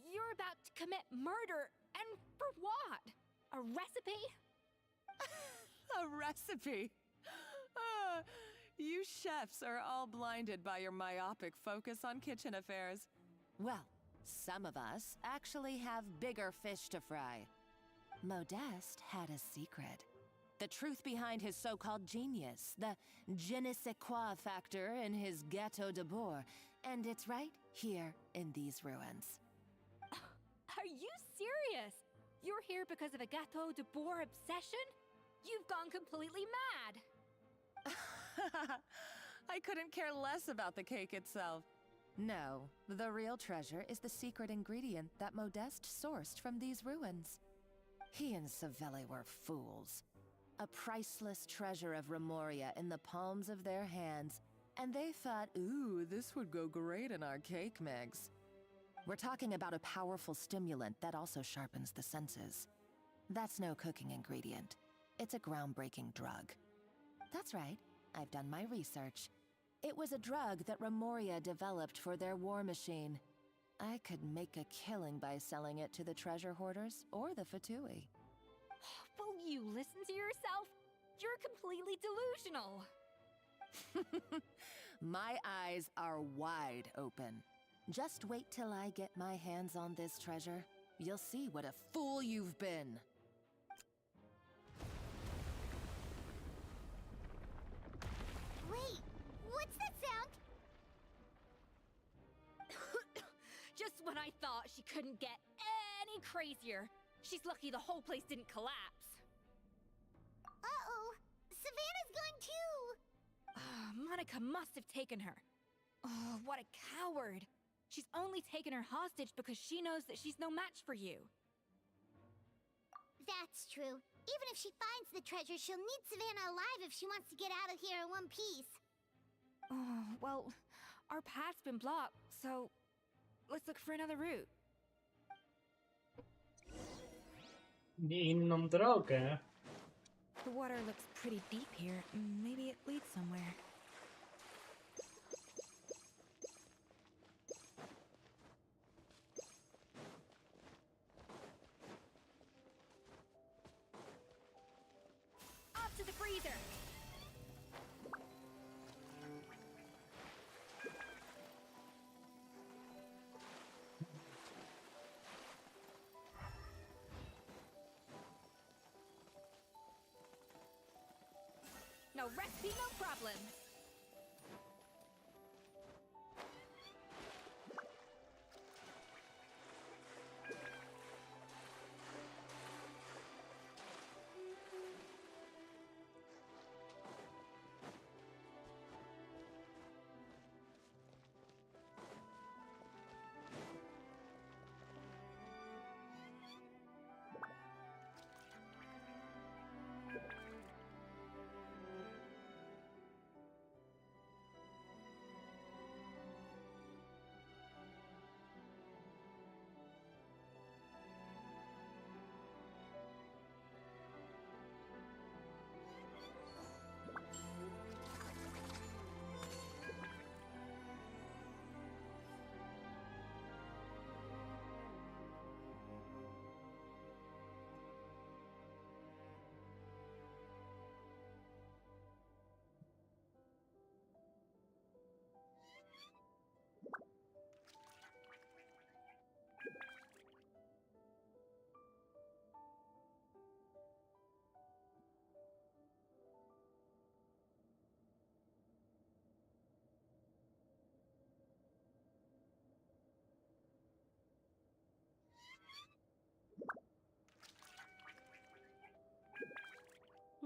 You're about to commit murder, and for what? A recipe? A recipe? You chefs are all blinded by your myopic focus on kitchen affairs. Well, some of us actually have bigger fish to fry. Modeste had a secret. The truth behind his so-called genius, the je ne sais quoi factor in his Gâteau de Bourg, and it's right here in these ruins. Are you serious? You're here because of a Gâteau de Bourg obsession? You've gone completely mad! I couldn't care less about the cake itself. No, the real treasure is the secret ingredient that Modeste sourced from these ruins. He and Savelli were fools. A priceless treasure of Remoria in the palms of their hands, and they thought, ooh, this would go great in our cake mix. We're talking about a powerful stimulant that also sharpens the senses. That's no cooking ingredient. It's a groundbreaking drug. That's right, I've done my research. It was a drug that Remoria developed for their war machine. I could make a killing by selling it to the treasure hoarders or the Fatui. Will you listen to yourself? You're completely delusional. My eyes are wide open. Just wait till I get my hands on this treasure. You'll see what a fool you've been. Wait, what's that sound? Just when I thought she couldn't get any crazier. She's lucky the whole place didn't collapse. Uh-oh, Savannah's gone too! Monica must have taken her. Oh, what a coward. She's only taken her hostage because she knows that she's no match for you. That's true. Even if she finds the treasure, she'll need Savannah alive if she wants to get out of here in one piece. Oh, well, our path's been blocked, so let's look for another route. Inną drogę. The water looks pretty deep here. Maybe it leads somewhere. Up to the freezer! No recipe, no problem.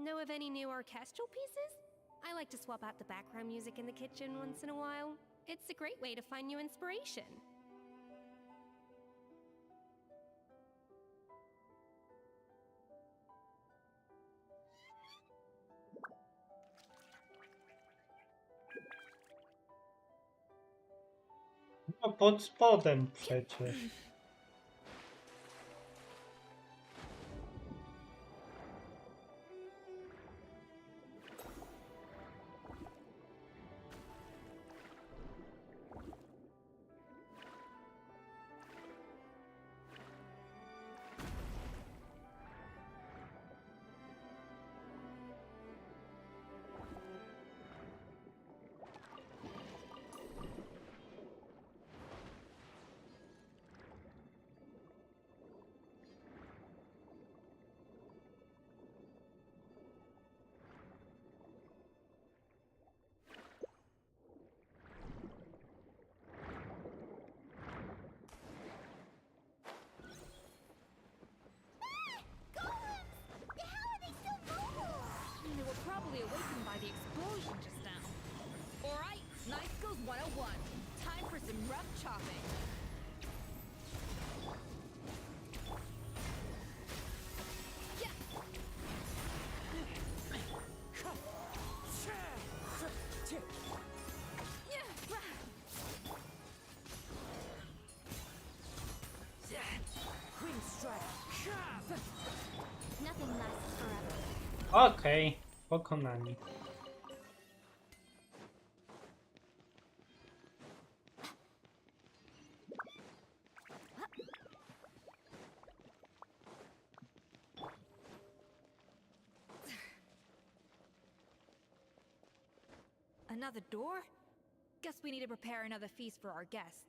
Know of any new orchestral pieces? I like to swap out the background music in the kitchen once in a while. It's a great way to find new inspiration. No pod spodem przecież. They were probably awakened by the explosion just now. Alright, Night Skills 101. Time for some rough chopping. Yeah. Queen strike. Nothing lasts forever. Okej, pokonani. Another door? Guess we need to prepare another feast for our guests.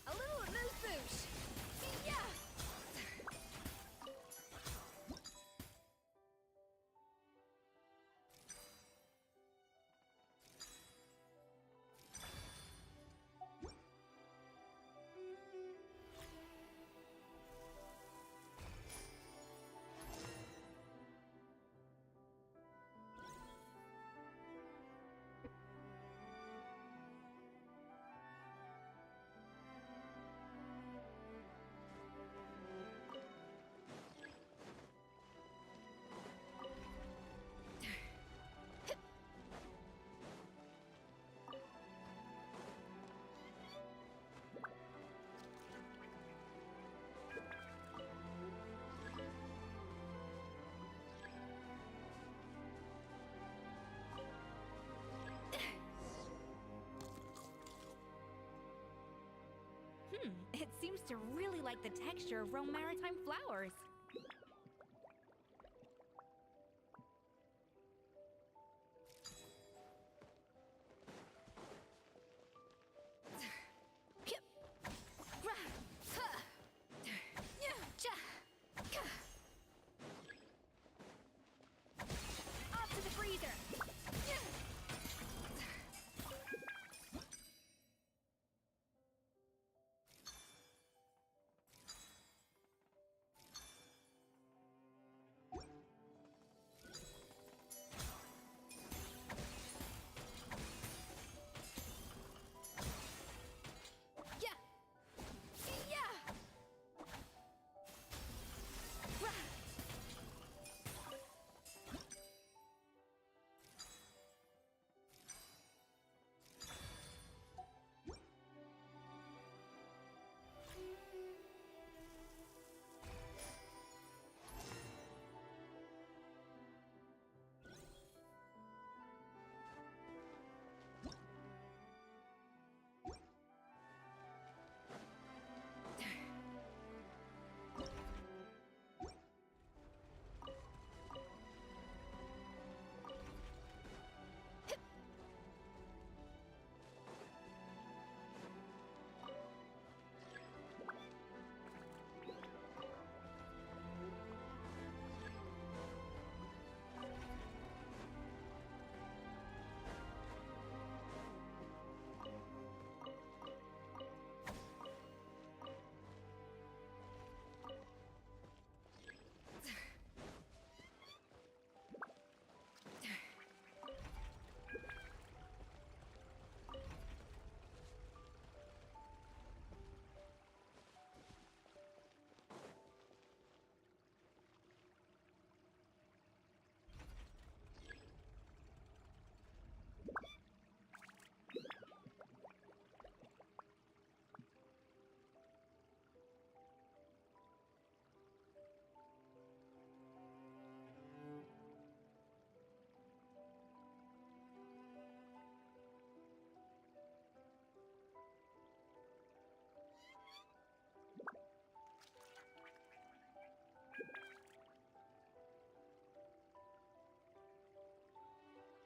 A little amuse-bouche. Yeah. It seems to really like the texture of Rome maritime flowers. Off to the freezer.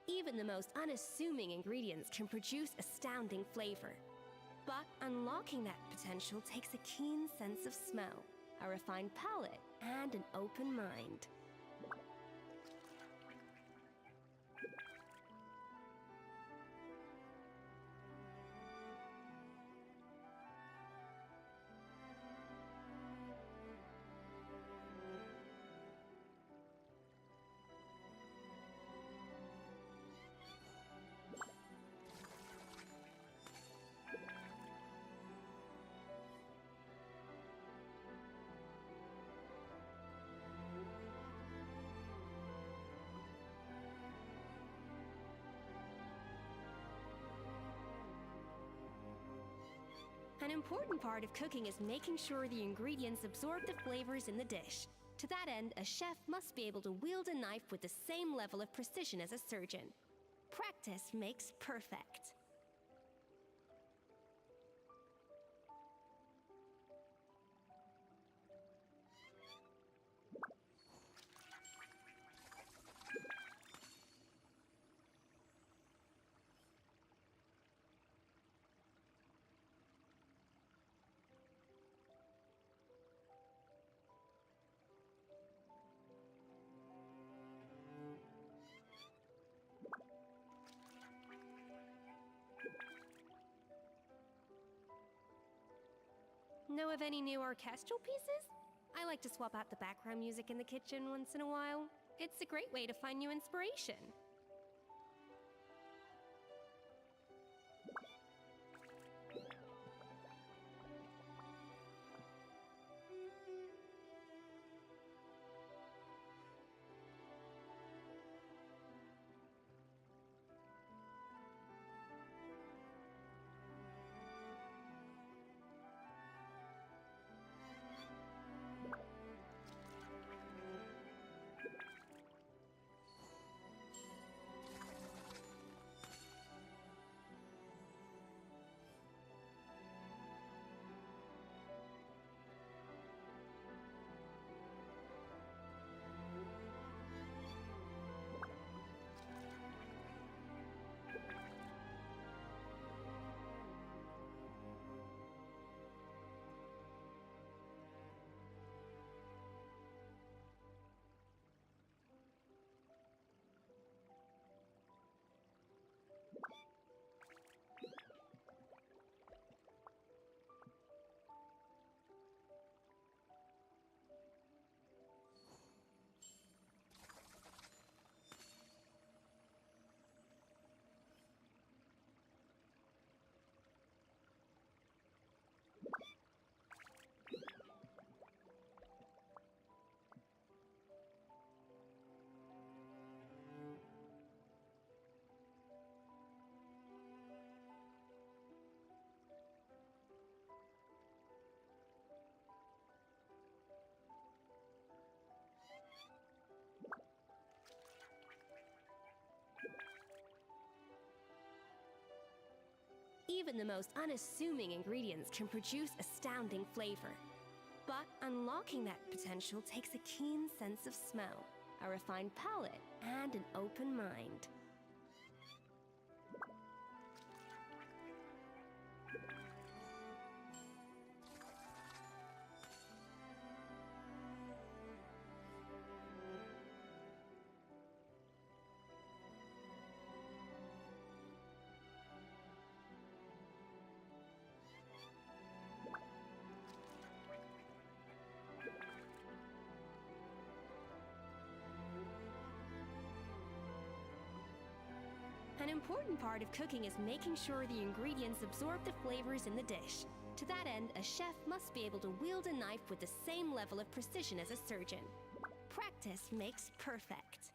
Even the most unassuming ingredients can produce astounding flavor. But unlocking that potential takes a keen sense of smell, a refined palate, and an open mind. An important part of cooking is making sure the ingredients absorb the flavors in the dish. To that end, a chef must be able to wield a knife with the same level of precision as a surgeon. Practice makes perfect. Know of any new orchestral pieces? I like to swap out the background music in the kitchen once in a while. It's a great way to find new inspiration. Even the most unassuming ingredients can produce astounding flavor. But unlocking that potential takes a keen sense of smell, a refined palate, and an open mind. An important part of cooking is making sure the ingredients absorb the flavors in the dish. To that end, a chef must be able to wield a knife with the same level of precision as a surgeon. Practice makes perfect.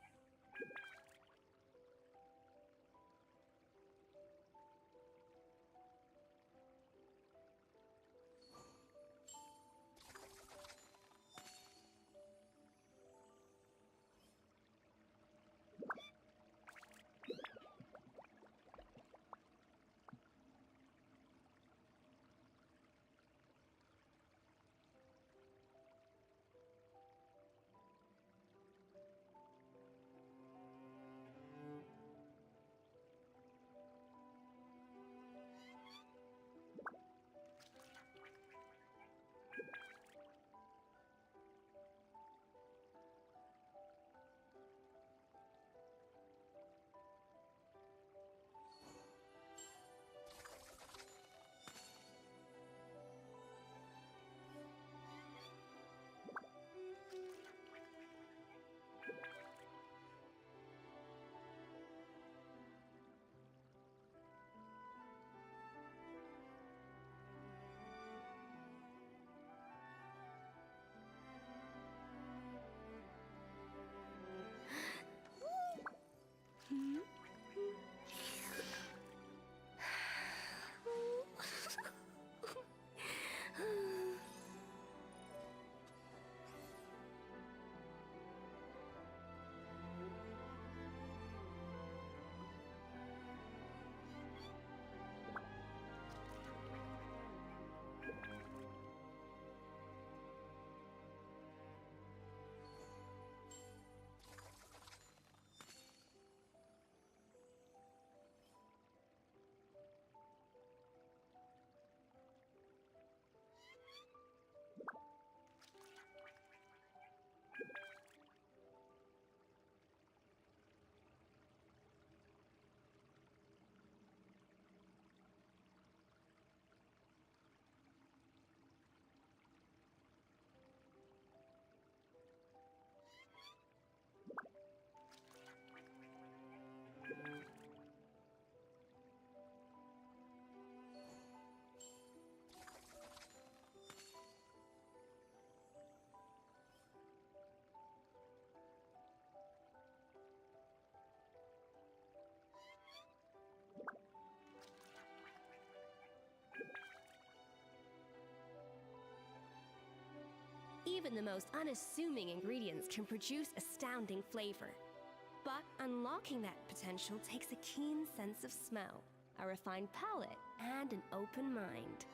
Even the most unassuming ingredients can produce astounding flavor. But unlocking that potential takes a keen sense of smell, a refined palate, and an open mind.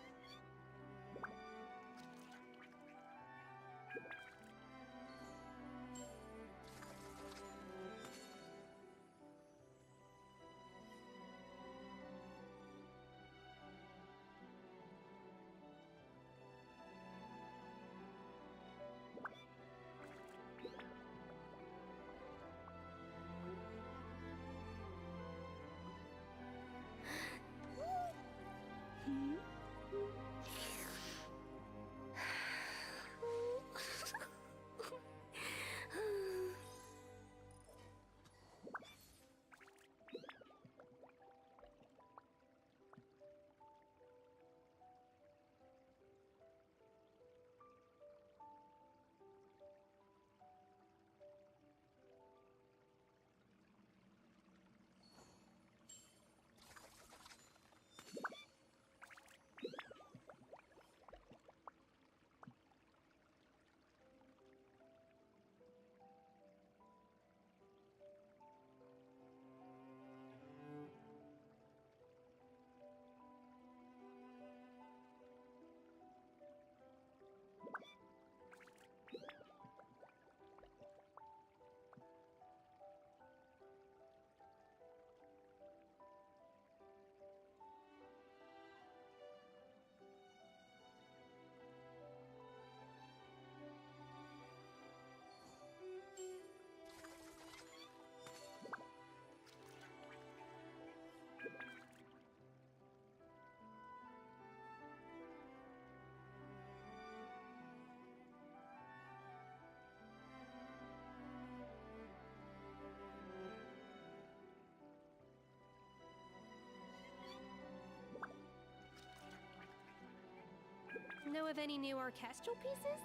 Know of any new orchestral pieces?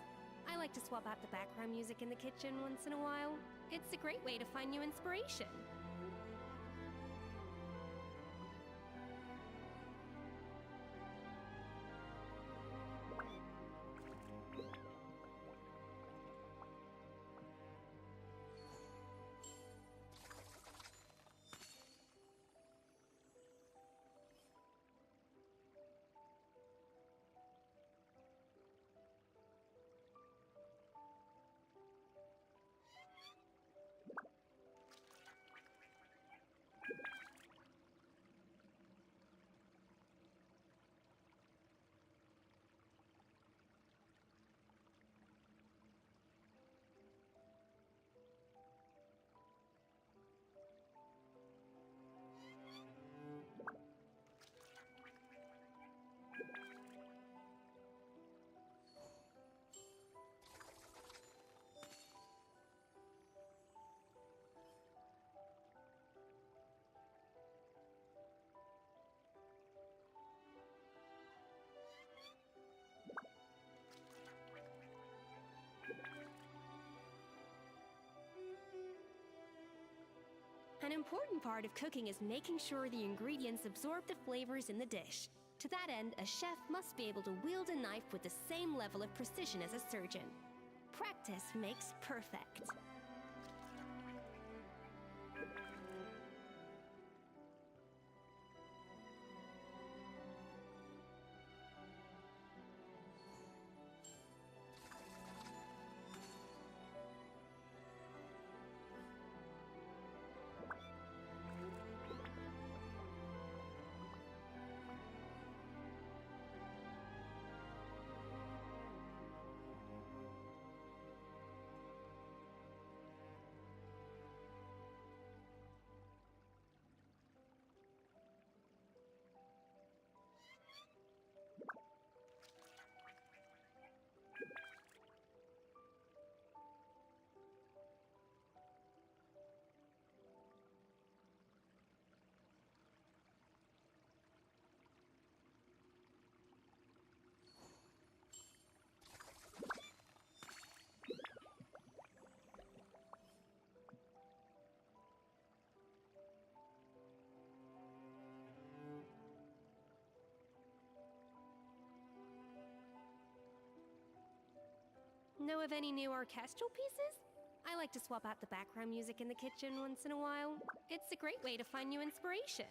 I like to swap out the background music in the kitchen once in a while. It's a great way to find new inspiration. An important part of cooking is making sure the ingredients absorb the flavors in the dish. To that end, a chef must be able to wield a knife with the same level of precision as a surgeon. Practice makes perfect. Know of any new orchestral pieces? I like to swap out the background music in the kitchen once in a while. It's a great way to find new inspiration.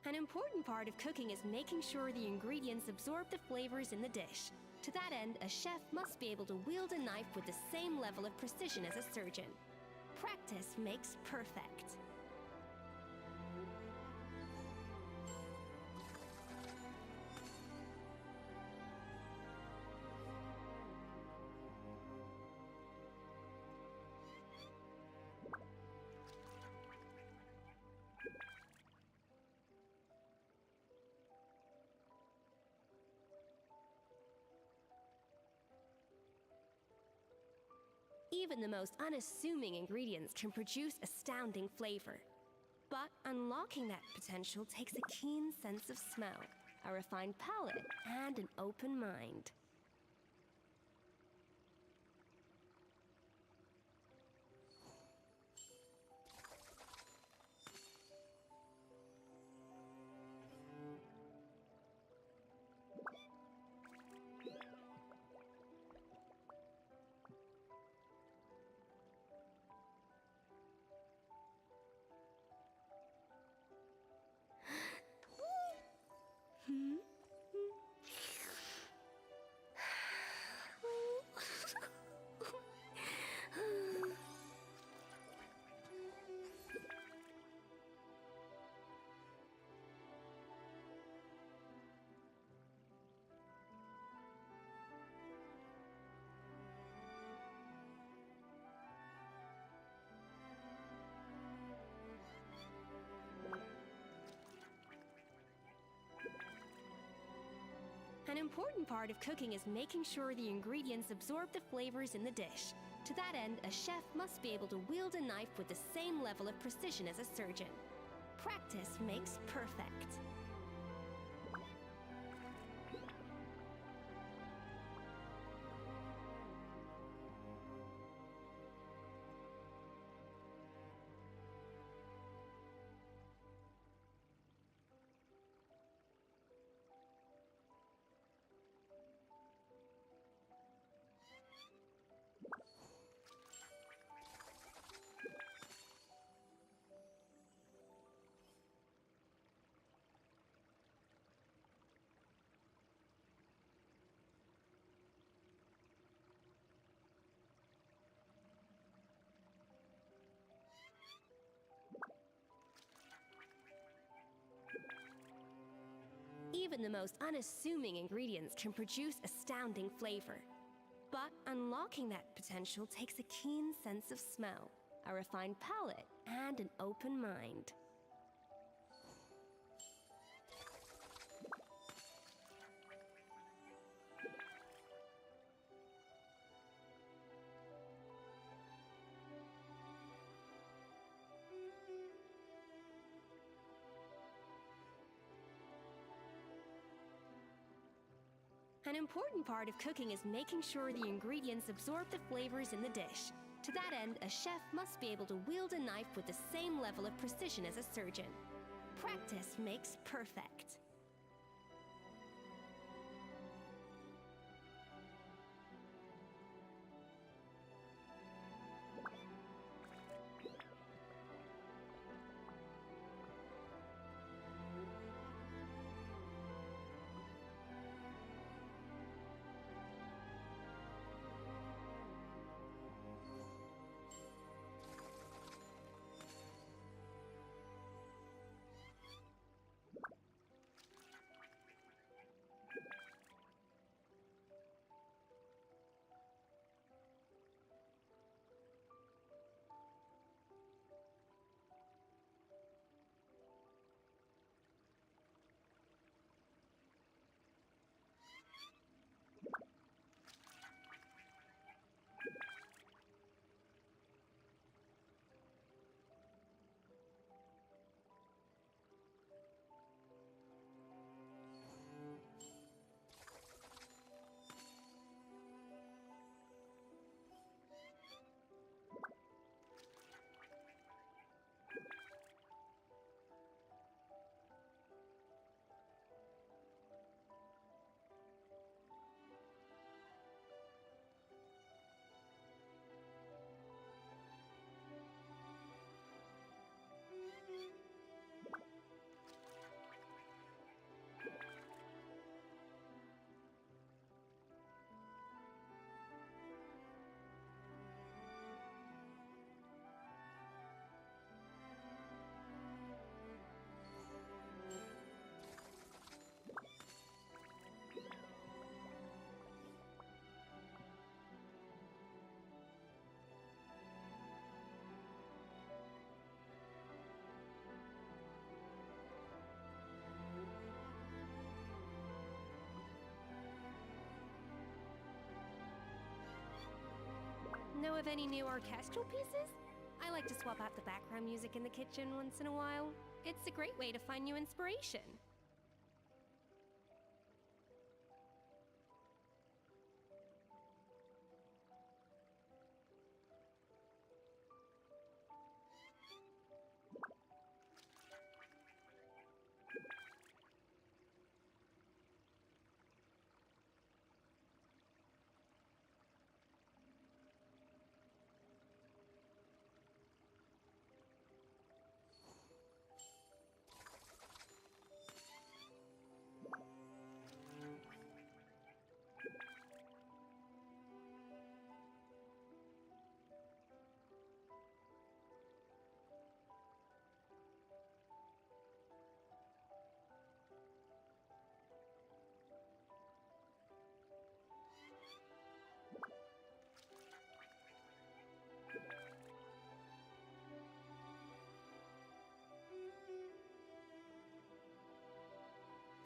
An important part of cooking is making sure the ingredients absorb the flavors in the dish. To that end, a chef must be able to wield a knife with the same level of precision as a surgeon. Practice makes perfect. Even the most unassuming ingredients can produce astounding flavor. But unlocking that potential takes a keen sense of smell, a refined palate, and an open mind. An important part of cooking is making sure the ingredients absorb the flavors in the dish. To that end, a chef must be able to wield a knife with the same level of precision as a surgeon. Practice makes perfect. Even the most unassuming ingredients can produce astounding flavor. But unlocking that potential takes a keen sense of smell, a refined palate, and an open mind. An important part of cooking is making sure the ingredients absorb the flavors in the dish. To that end, a chef must be able to wield a knife with the same level of precision as a surgeon. Practice makes perfect. Know of any new orchestral pieces? I like to swap out the background music in the kitchen once in a while. It's a great way to find new inspiration.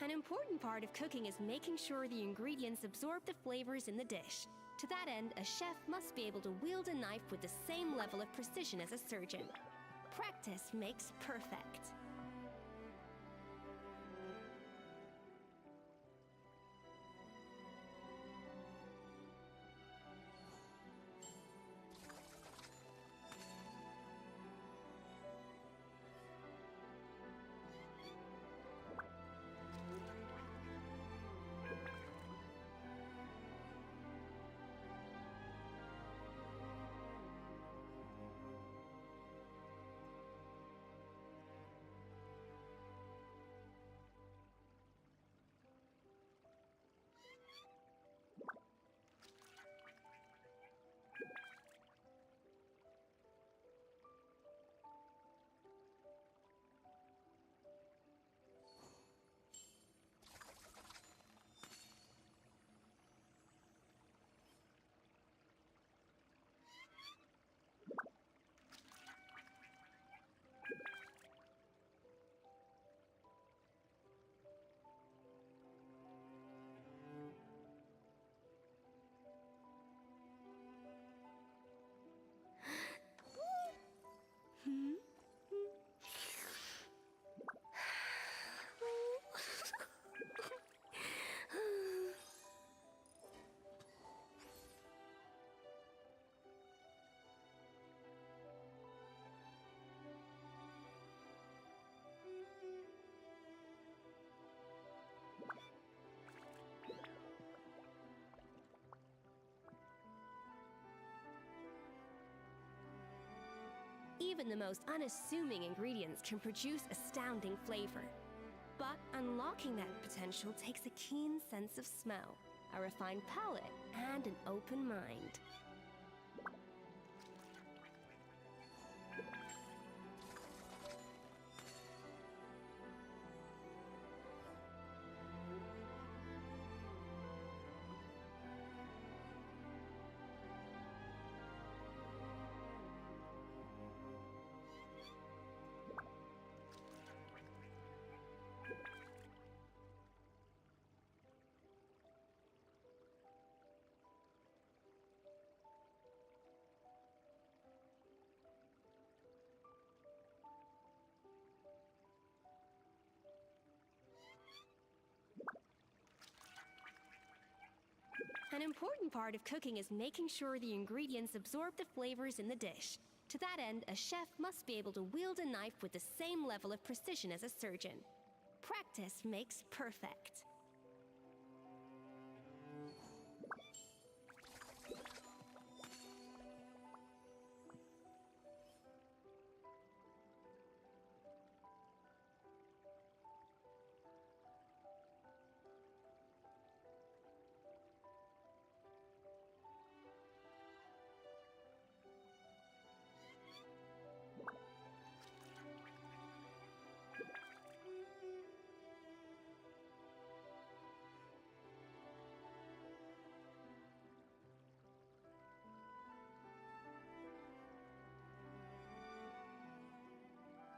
An important part of cooking is making sure the ingredients absorb the flavors in the dish. To that end, a chef must be able to wield a knife with the same level of precision as a surgeon. Practice makes perfect. Even the most unassuming ingredients can produce astounding flavor. But unlocking that potential takes a keen sense of smell, a refined palate, and an open mind. An important part of cooking is making sure the ingredients absorb the flavors in the dish. To that end, a chef must be able to wield a knife with the same level of precision as a surgeon. Practice makes perfect.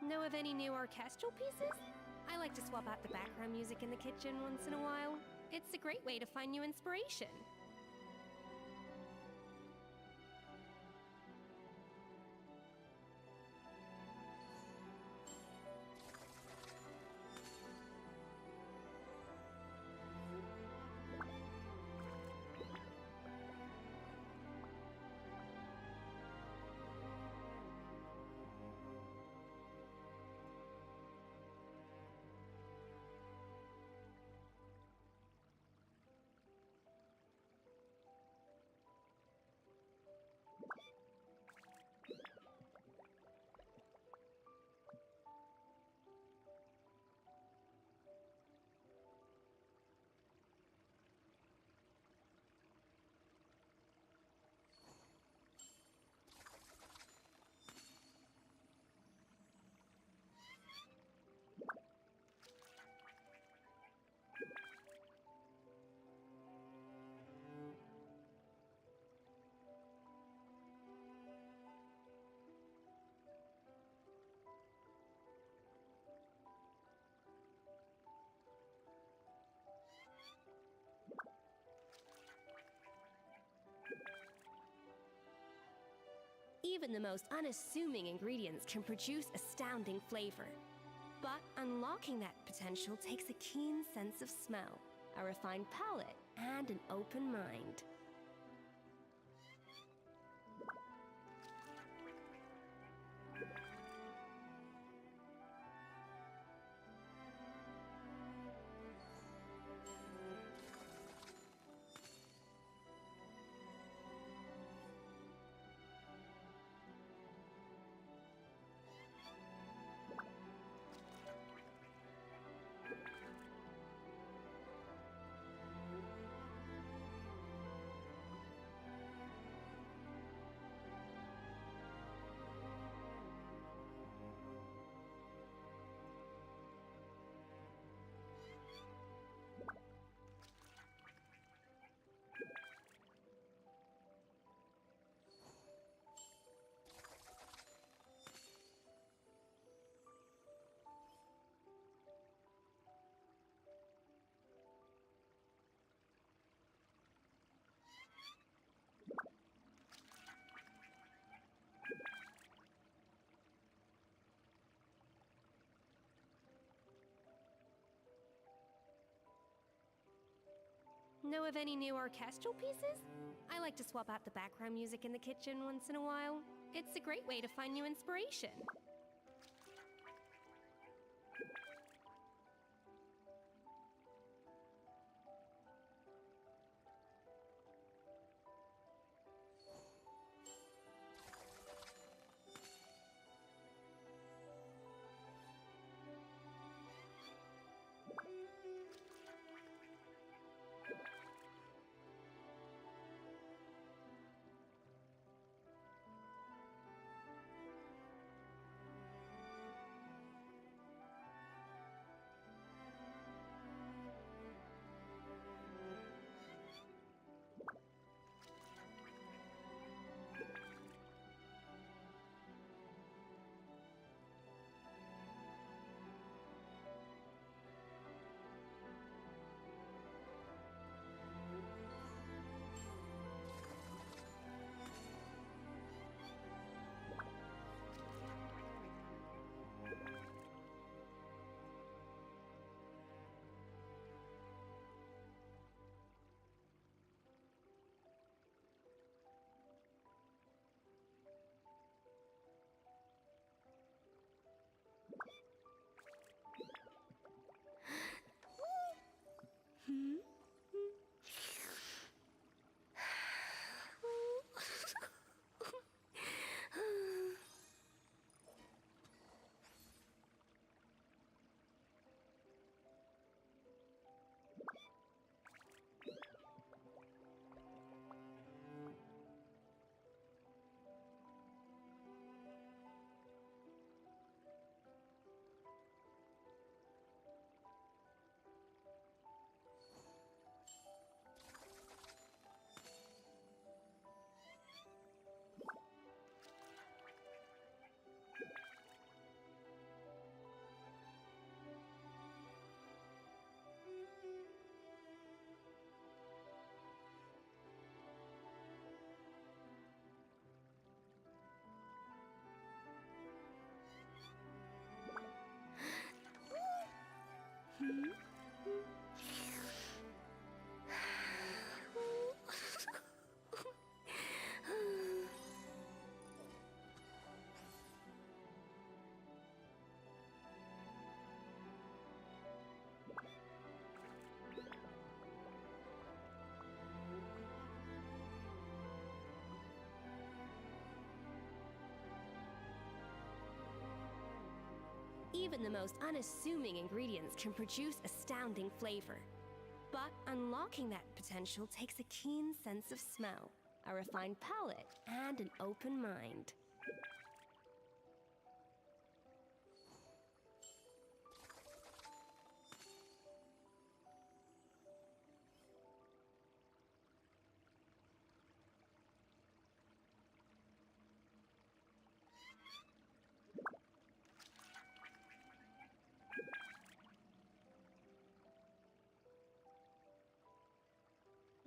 Know of any new orchestral pieces? I like to swap out the background music in the kitchen once in a while. It's a great way to find new inspiration. Even the most unassuming ingredients can produce astounding flavor. But unlocking that potential takes a keen sense of smell, a refined palate, and an open mind. Know of any new orchestral pieces? I like to swap out the background music in the kitchen once in a while. It's a great way to find new inspiration. Even the most unassuming ingredients can produce astounding flavor. But unlocking that potential takes a keen sense of smell, a refined palate, and an open mind.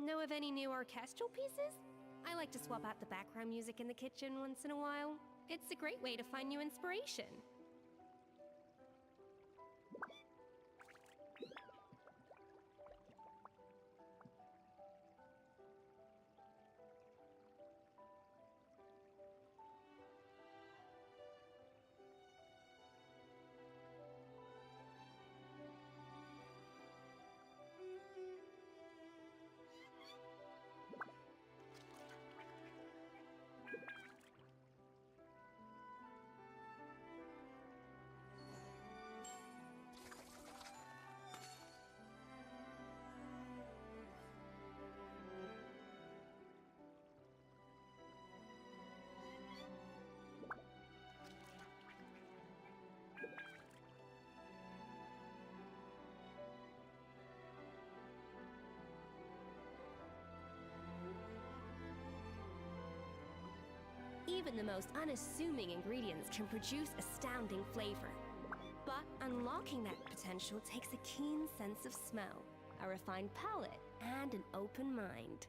Know of any new orchestral pieces? I like to swap out the background music in the kitchen once in a while. It's a great way to find new inspiration. Even the most unassuming ingredients can produce astounding flavor. But unlocking that potential takes a keen sense of smell, a refined palate, and an open mind.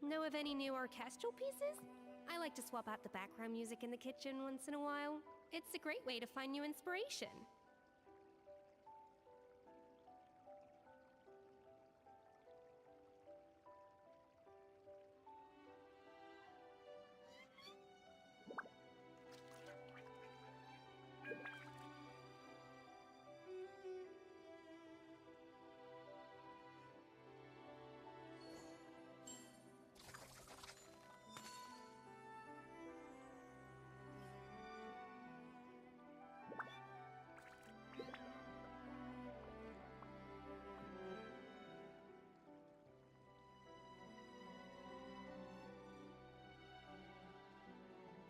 Know of any new orchestral pieces? I like to swap out the background music in the kitchen once in a while. It's a great way to find new inspiration.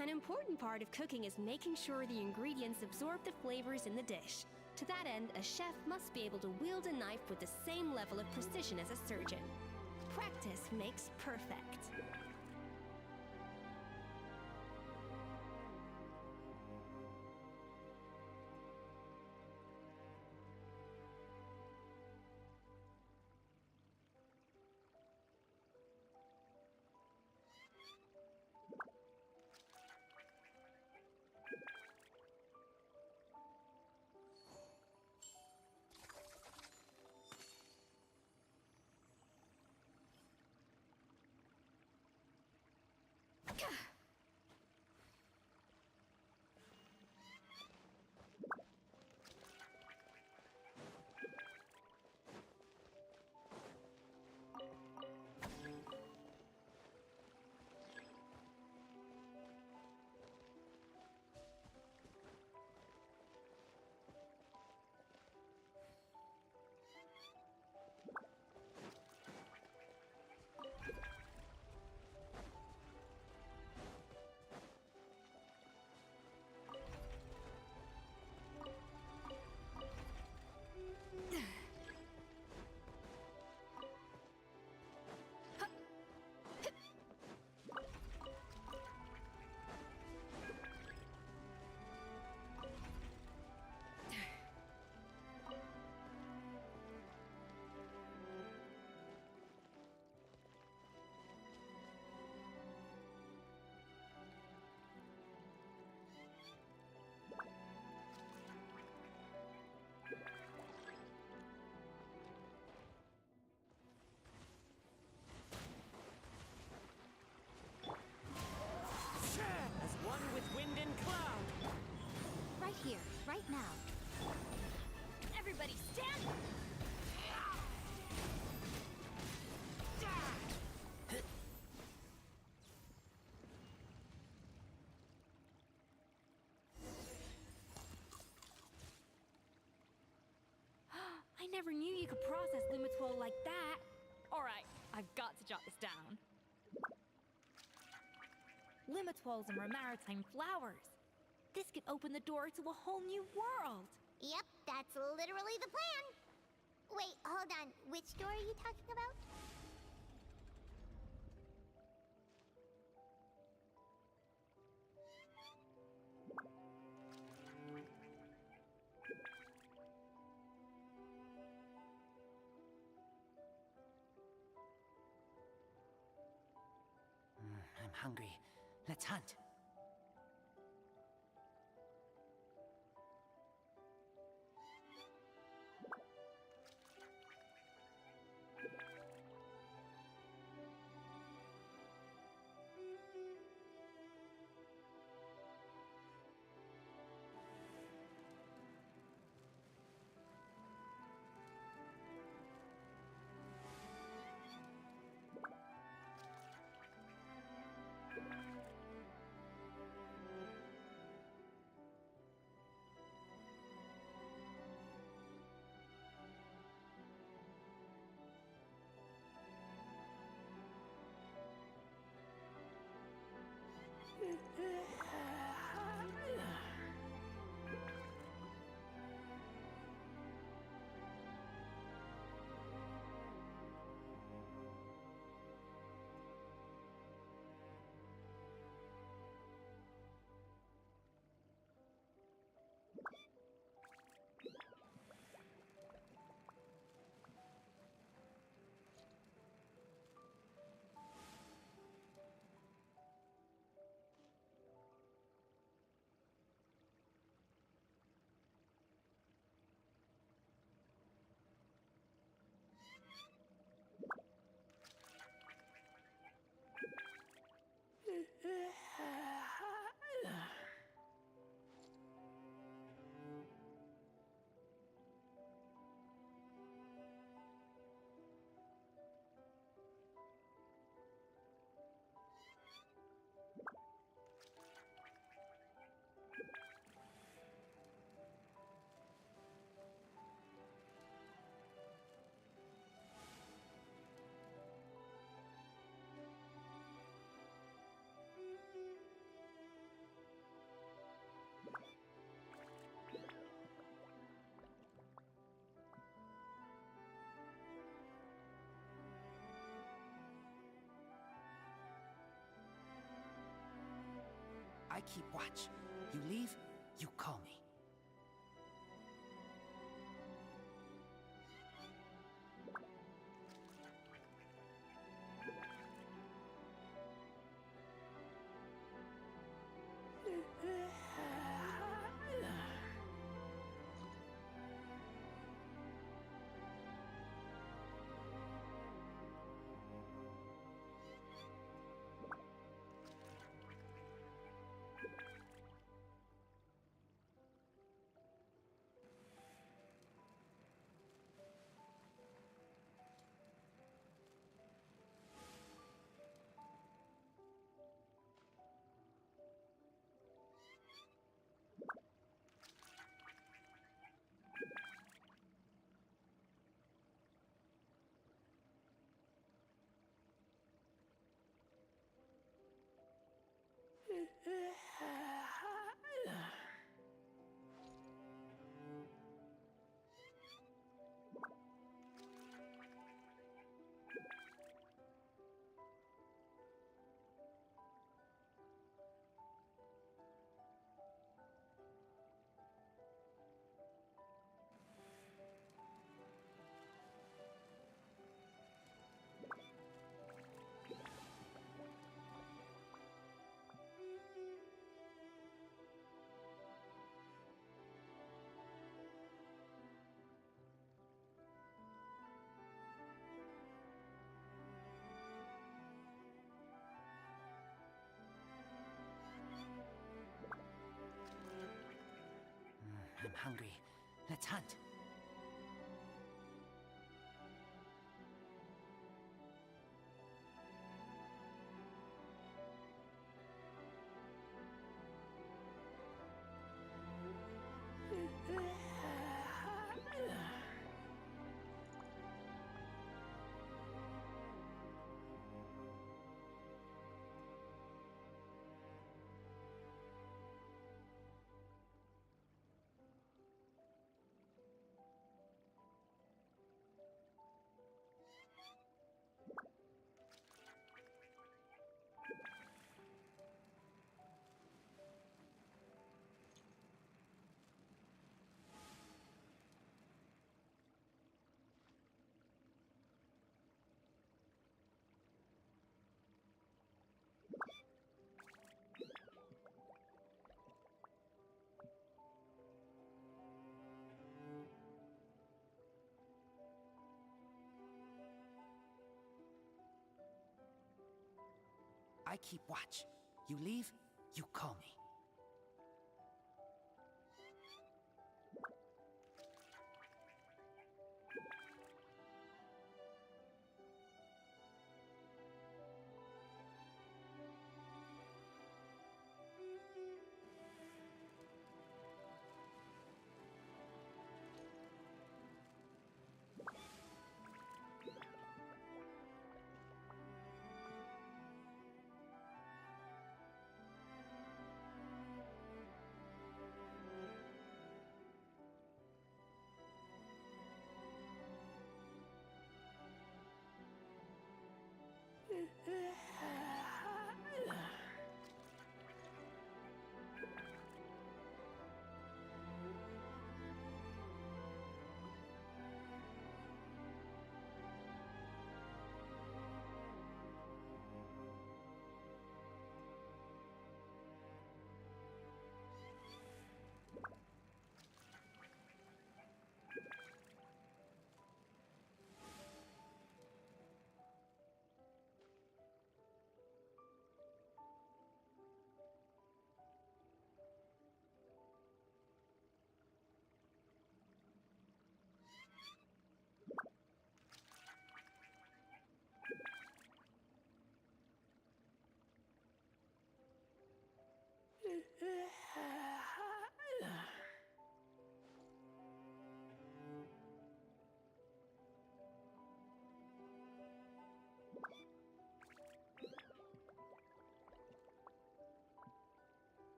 An important part of cooking is making sure the ingredients absorb the flavors in the dish. To that end, a chef must be able to wield a knife with the same level of precision as a surgeon. Practice makes perfect. Here, right now. Everybody stand! I never knew you could process Lumitwell like that. Alright, I've got to jot this down. Limitoids and maritime flowers. This could open the door to a whole new world. Yep, that's literally the plan. Wait, hold on. Which door are you talking about? I'm hungry. Let's hunt. I keep watch. You leave, you call me. I'm hungry. Let's hunt. I keep watch. You leave, you call me.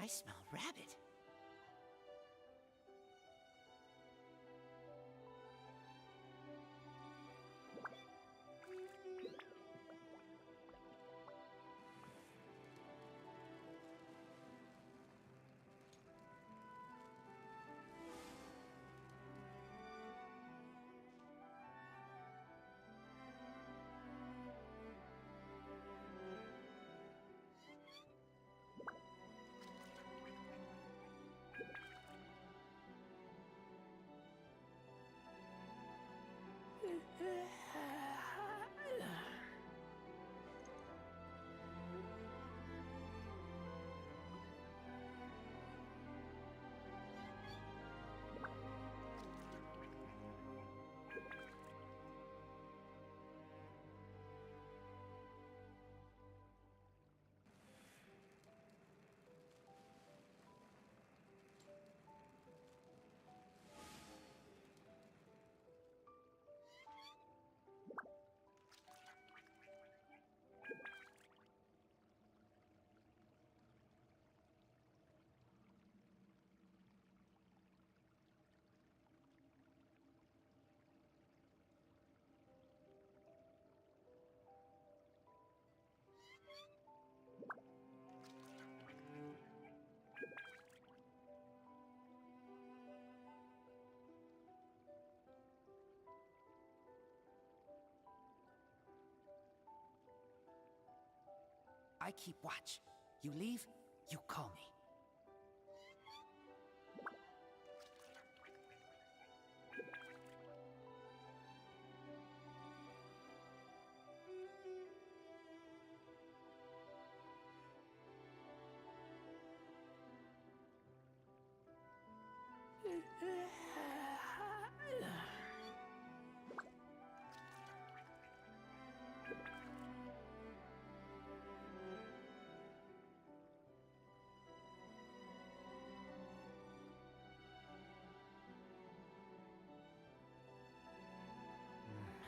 I smell rabbit. I keep watch. You leave, you call me.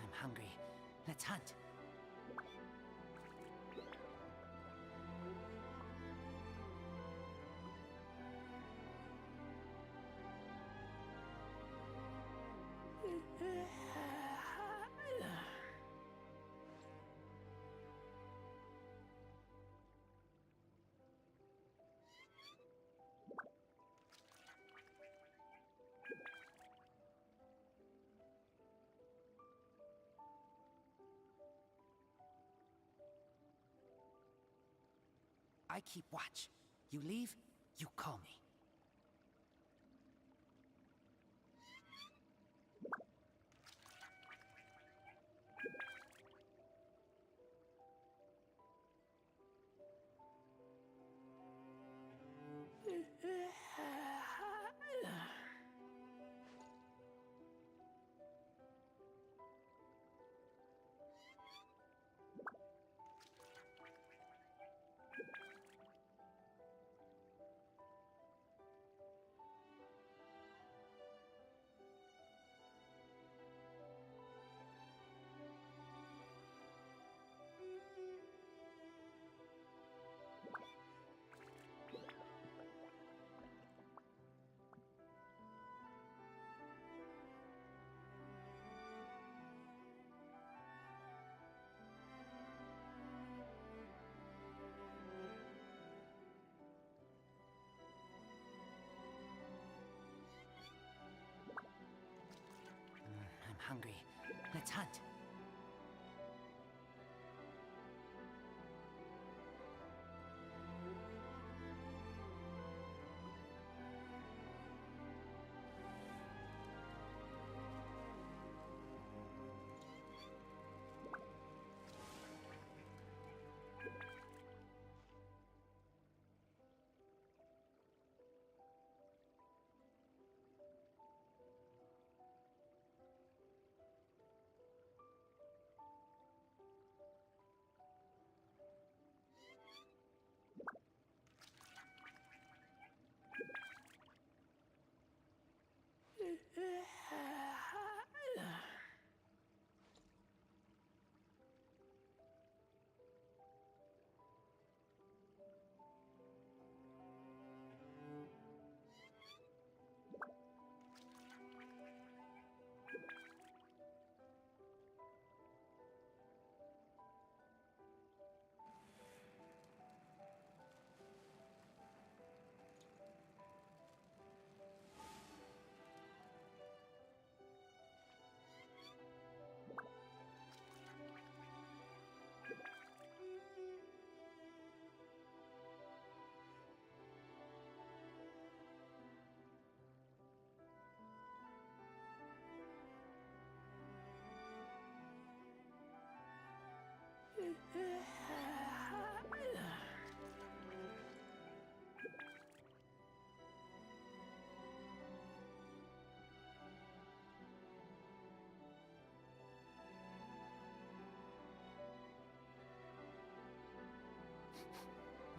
I'm hungry. Let's hunt. I keep watch. You leave, you call me. hungry. Let's hunt.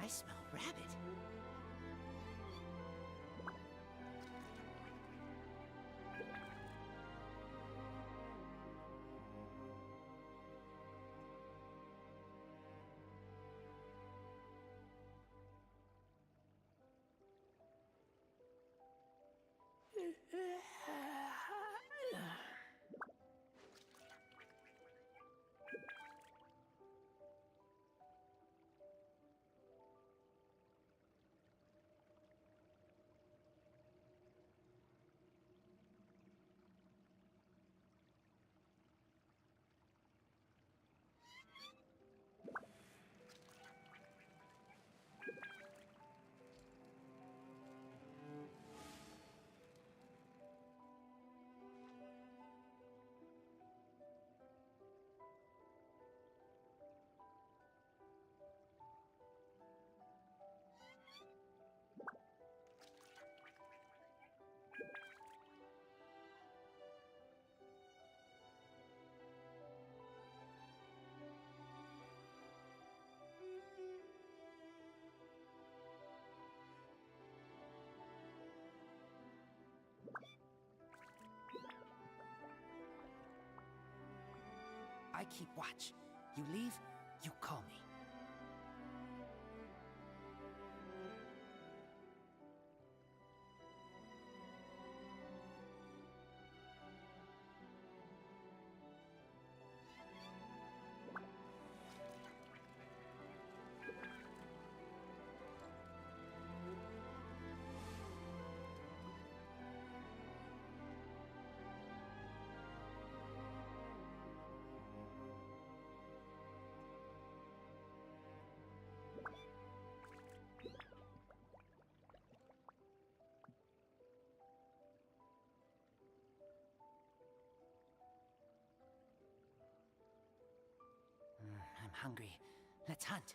I smell rabbit. I keep watch. You leave, you call me. I'm hungry. Let's hunt.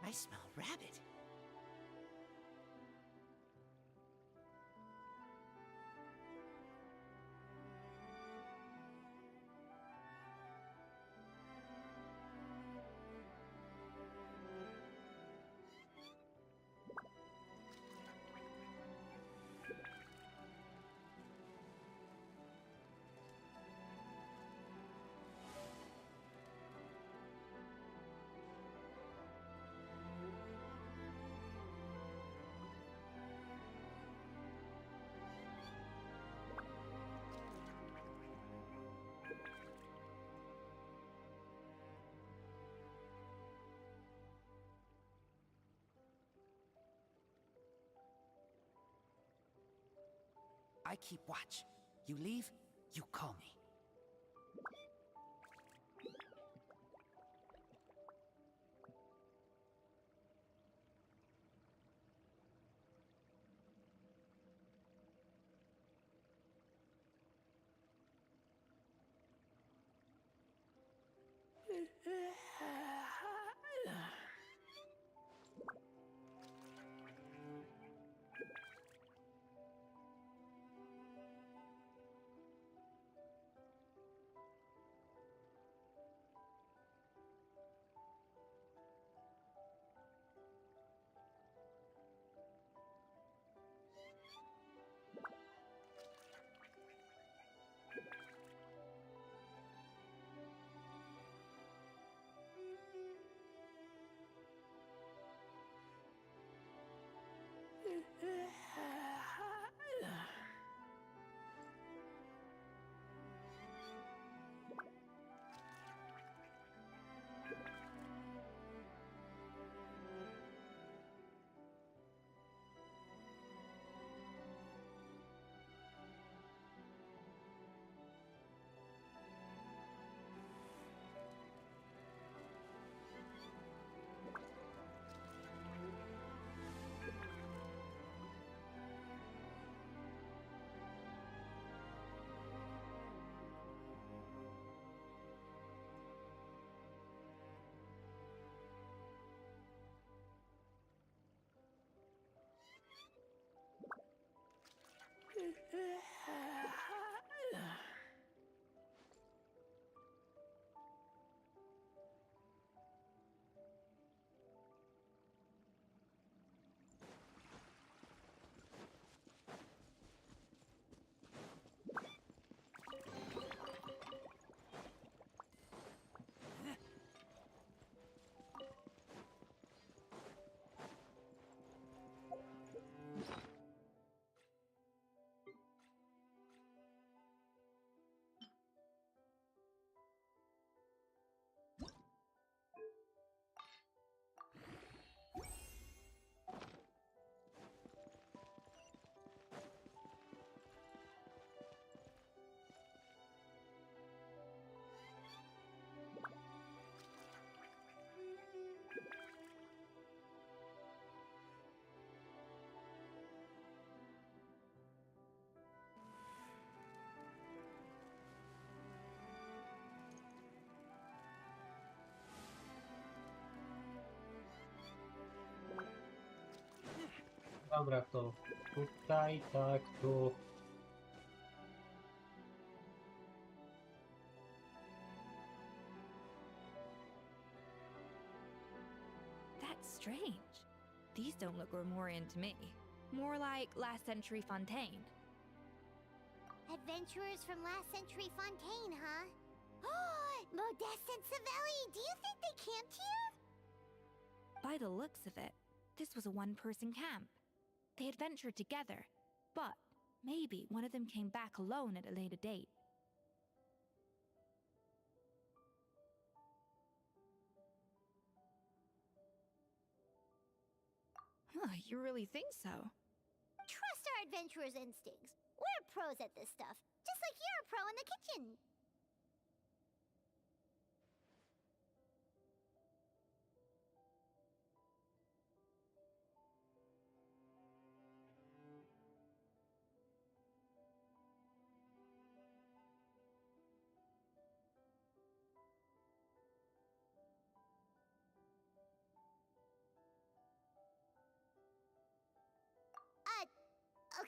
I smell rabbit. I keep watch. You leave, you call me. Dobra, to tutaj, tak, tu. That's strange. These don't look Romorian to me. More like last century Fontaine. Adventurers from last century Fontaine, huh? Oh, Modeste and Savelli, do you think they camped here? By the looks of it, this was a one-person camp. They adventured together, but maybe one of them came back alone at a later date. Huh, you really think so? Trust our adventurers' instincts. We're pros at this stuff, just like you're a pro in the kitchen.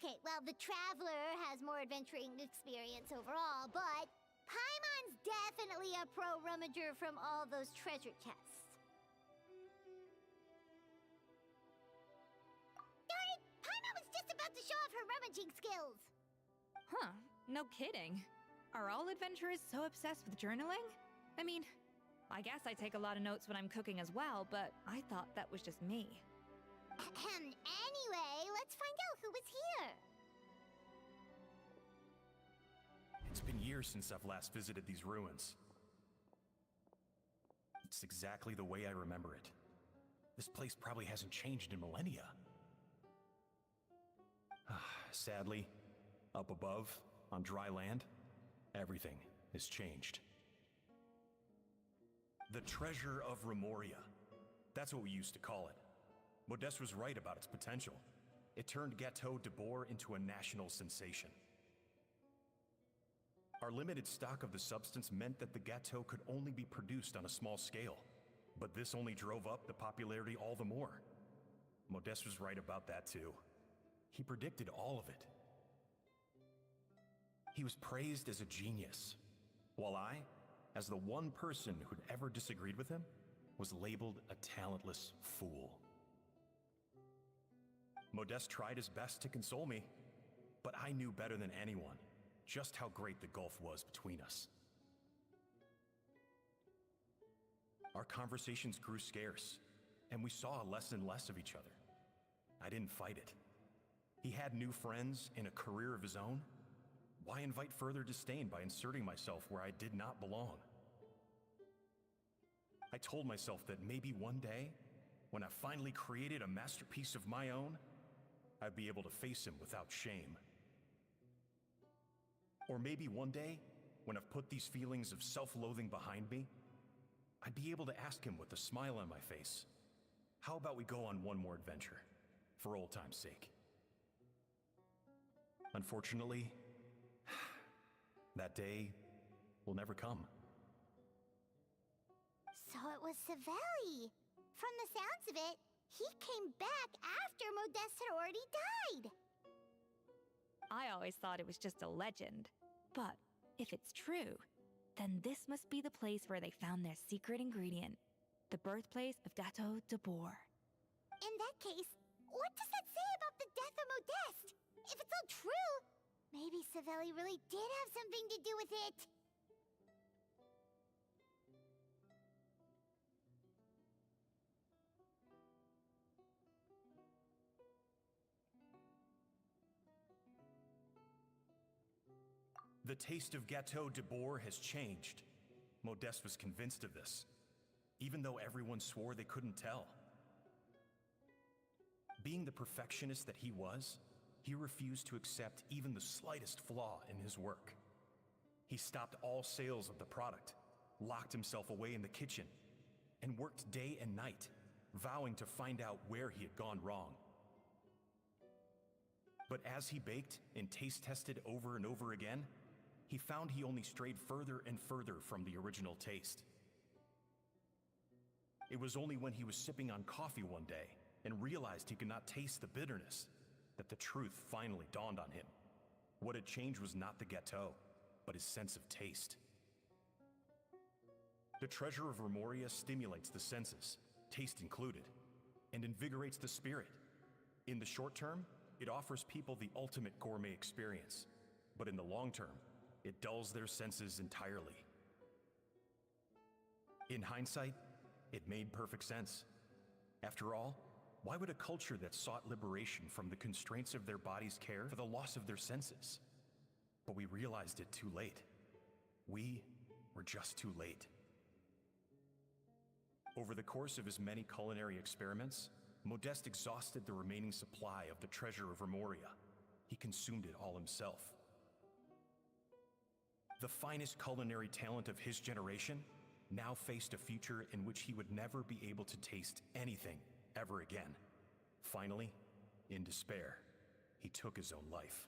Okay, well, the Traveler has more adventuring experience overall, but Paimon's definitely a pro rummager from all those treasure chests. Darn it! Paimon was just about to show off her rummaging skills! Huh, no kidding. Are all adventurers so obsessed with journaling? I mean, I guess I take a lot of notes when I'm cooking as well, but I thought that was just me. Anyway, let's find out who was here. It's been years since I've last visited these ruins. It's exactly the way I remember it. This place probably hasn't changed in millennia. Sadly, Up above, on dry land, everything is changed. The treasure of Remoria. That's what we used to call it. Modeste was right about its potential. It turned Gâteau de Bourg into a national sensation. Our limited stock of the substance meant that the gâteau could only be produced on a small scale. But this only drove up the popularity all the more. Modeste was right about that too. He predicted all of it. He was praised as a genius, while I, as the one person who'd ever disagreed with him, was labeled a talentless fool. Modeste tried his best to console me, but I knew better than anyone just how great the gulf was between us. Our conversations grew scarce, and we saw less and less of each other. I didn't fight it. He had new friends and a career of his own. Why invite further disdain by inserting myself where I did not belong? I told myself that maybe one day, when I finally created a masterpiece of my own, I'd be able to face him without shame. Or maybe one day, when I've put these feelings of self-loathing behind me, I'd be able to ask him with a smile on my face, how about we go on one more adventure, for old time's sake? Unfortunately, that day will never come. So it was Savelli. From the sounds of it, he came back after Modeste had already died. I always thought it was just a legend. But if it's true, then this must be the place where they found their secret ingredient, the birthplace of Gâteau de Bourg. In that case, what does that say about the death of Modeste? If it's all true, maybe Savelli really did have something to do with it. The taste of Gâteau de Bourg has changed. Modeste was convinced of this, even though everyone swore they couldn't tell. Being the perfectionist that he was, he refused to accept even the slightest flaw in his work. He stopped all sales of the product, locked himself away in the kitchen, and worked day and night, vowing to find out where he had gone wrong. But as he baked and taste tested over and over again, he found he only strayed further and further from the original taste. It was only when he was sipping on coffee one day and realized he could not taste the bitterness that the truth finally dawned on him. What had changed was not the gâteau, but his sense of taste. The treasure of Remoria stimulates the senses, taste included, and invigorates the spirit. In the short term, it offers people the ultimate gourmet experience, but in the long term, it dulls their senses entirely. In hindsight, it made perfect sense. After all, why would a culture that sought liberation from the constraints of their bodies care for the loss of their senses? But we realized it too late. We were just too late. Over the course of his many culinary experiments, Modeste exhausted the remaining supply of the treasure of Remoria. He consumed it all himself. The finest culinary talent of his generation now faced a future in which he would never be able to taste anything ever again. Finally, in despair, he took his own life.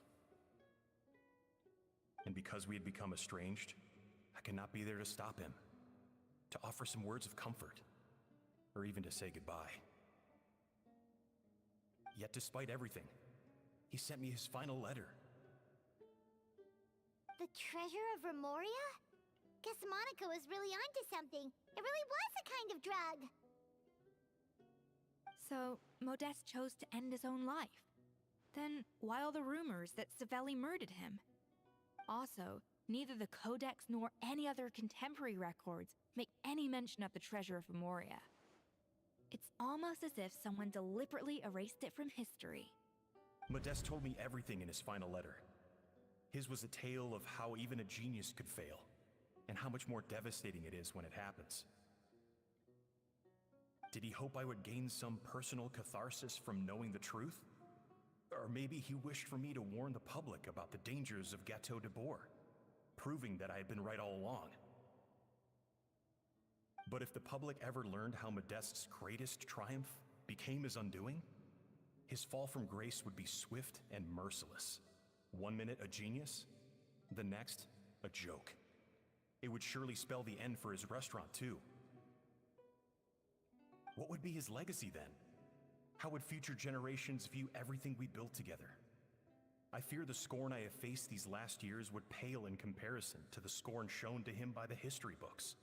And because we had become estranged, I could not be there to stop him, to offer some words of comfort, or even to say goodbye. Yet despite everything, he sent me his final letter. The treasure of Remoria? Guess Monica was really onto something. It really was a kind of drug. So, Modeste chose to end his own life. Then, why all the rumors that Savelli murdered him? Also, neither the Codex nor any other contemporary records make any mention of the treasure of Remoria. It's almost as if someone deliberately erased it from history. Modeste told me everything in his final letter. His was a tale of how even a genius could fail, and how much more devastating it is when it happens. Did he hope I would gain some personal catharsis from knowing the truth? Or maybe he wished for me to warn the public about the dangers of Gâteau de Bourg, proving that I had been right all along. But if the public ever learned how Modeste's greatest triumph became his undoing, his fall from grace would be swift and merciless. 1 minute a genius, the next a joke. It would surely spell the end for his restaurant too. What would be his legacy then? How would future generations view everything we built together? I fear the scorn I have faced these last years would pale in comparison to the scorn shown to him by the history books.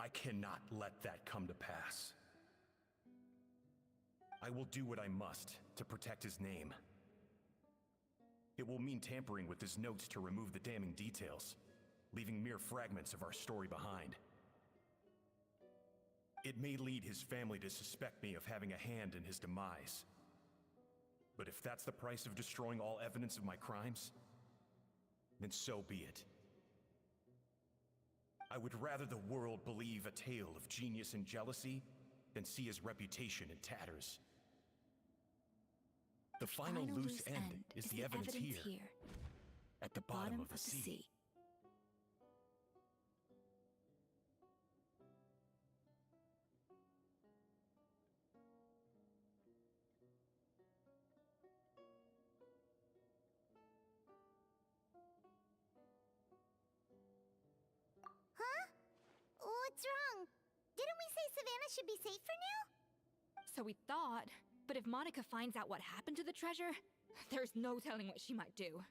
I cannot let that come to pass. I will do what I must to protect his name. It will mean tampering with his notes to remove the damning details, leaving mere fragments of our story behind. It may lead his family to suspect me of having a hand in his demise. But if that's the price of destroying all evidence of my crimes, then so be it. I would rather the world believe a tale of genius and jealousy than see his reputation in tatters. The final loose end is the evidence here, at the bottom of the sea. Huh? What's wrong? Didn't we say Savannah should be safe for now? So we thought, but if Monica finds out what happened to the treasure, there's no telling what she might do.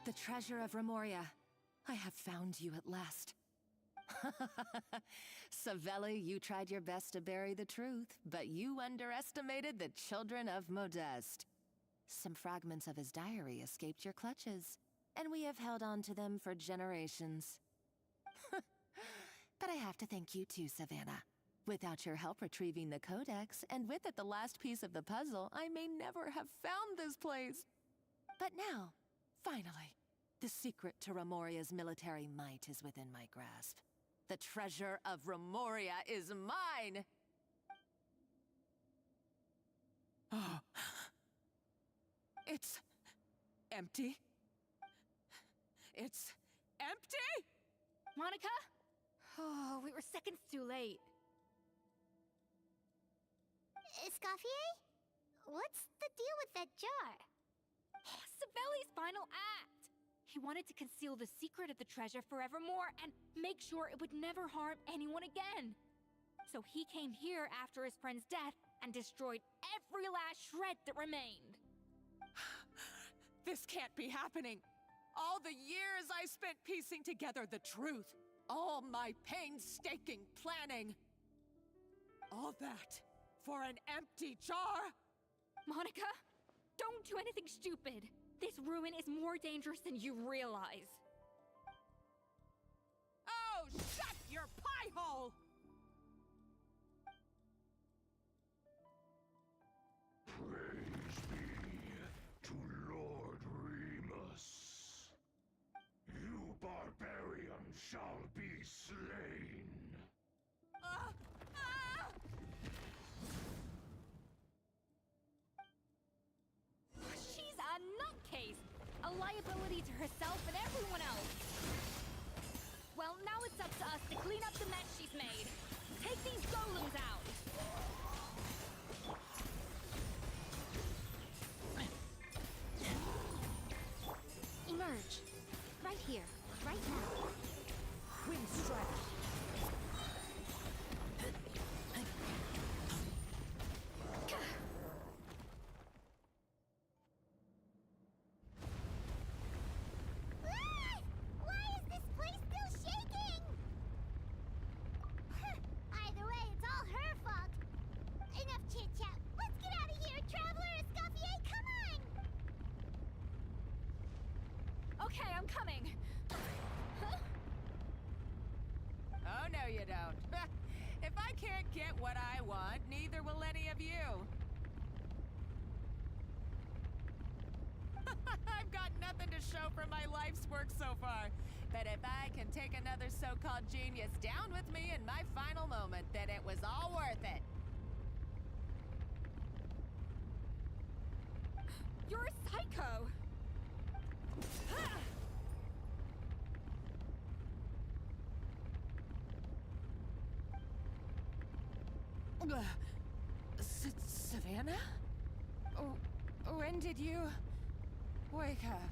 The treasure of Remoria. I have found you at last. Savella, you tried your best to bury the truth, but you underestimated the children of Modeste. Some fragments of his diary escaped your clutches, and we have held on to them for generations. But I have to thank you too, Savannah. Without your help retrieving the codex, and with it the last piece of the puzzle, I may never have found this place. But now, finally, the secret to Remoria's military might is within my grasp. The treasure of Remoria is mine! Oh. It's empty. It's empty? Monica? Oh, we were seconds too late. Escoffier? What's the deal with that jar? Savelli's final act! He wanted to conceal the secret of the treasure forevermore and make sure it would never harm anyone again. So he came here after his friend's death and destroyed every last shred that remained. This can't be happening. All the years I spent piecing together the truth. All my painstaking planning. All that for an empty jar? Monica, don't do anything stupid. This ruin is more dangerous than you realize. Oh, shut your pie hole! Praise be to Lord Remus. You barbarian shall be slain. She's a nutcase! A liability to herself and everyone else! Well, now it's up to us to clean up the mess she's made. Take these golems out! Emerge. Right here. Right now. Wind strike. Okay, I'm coming. Huh? Oh, no, you don't. If I can't get what I want, neither will any of you. I've got nothing to show for my life's work so far. But if I can take another so-called genius down with me in my final moment, then it was all worth it. You're a psycho! Savannah? When did you wake up?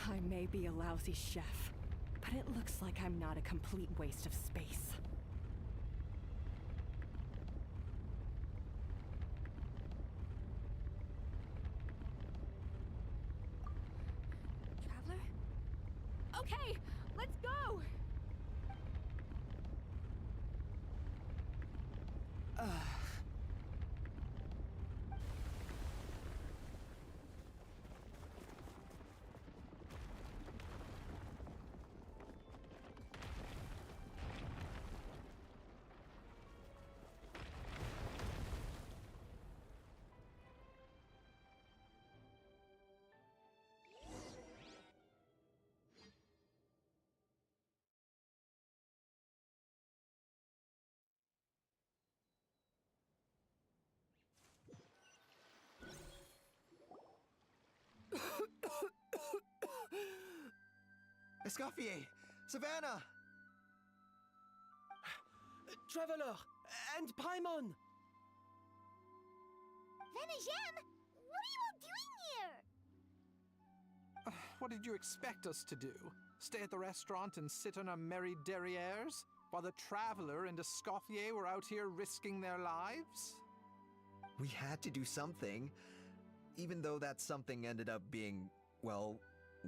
I may be a lousy chef, but it looks like I'm not a complete waste of space. Traveler? Okay, let's go! Escoffier! Savannah! Traveler! And Paimon! Venajem, what are you all doing here? What did you expect us to do? Stay at the restaurant and sit on our merry derrieres? While the Traveler and Escoffier were out here risking their lives? We had to do something, even though that something ended up being, well,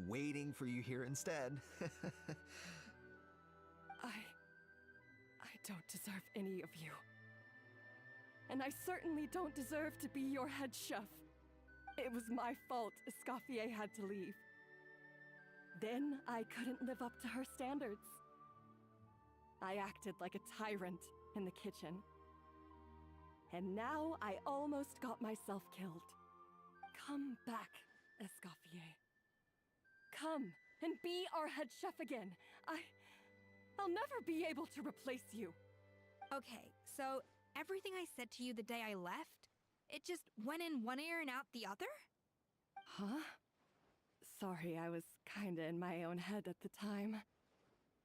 waiting for you here instead. I don't deserve any of you. And I certainly don't deserve to be your head chef. It was my fault Escoffier had to leave. Then I couldn't live up to her standards. I acted like a tyrant in the kitchen. And now I almost got myself killed. Come back, Escoffier. Come and be our head chef again. I'll never be able to replace you. Okay, so everything I said to you the day I left, it just went in one ear and out the other? Huh? Sorry, I was kinda in my own head at the time.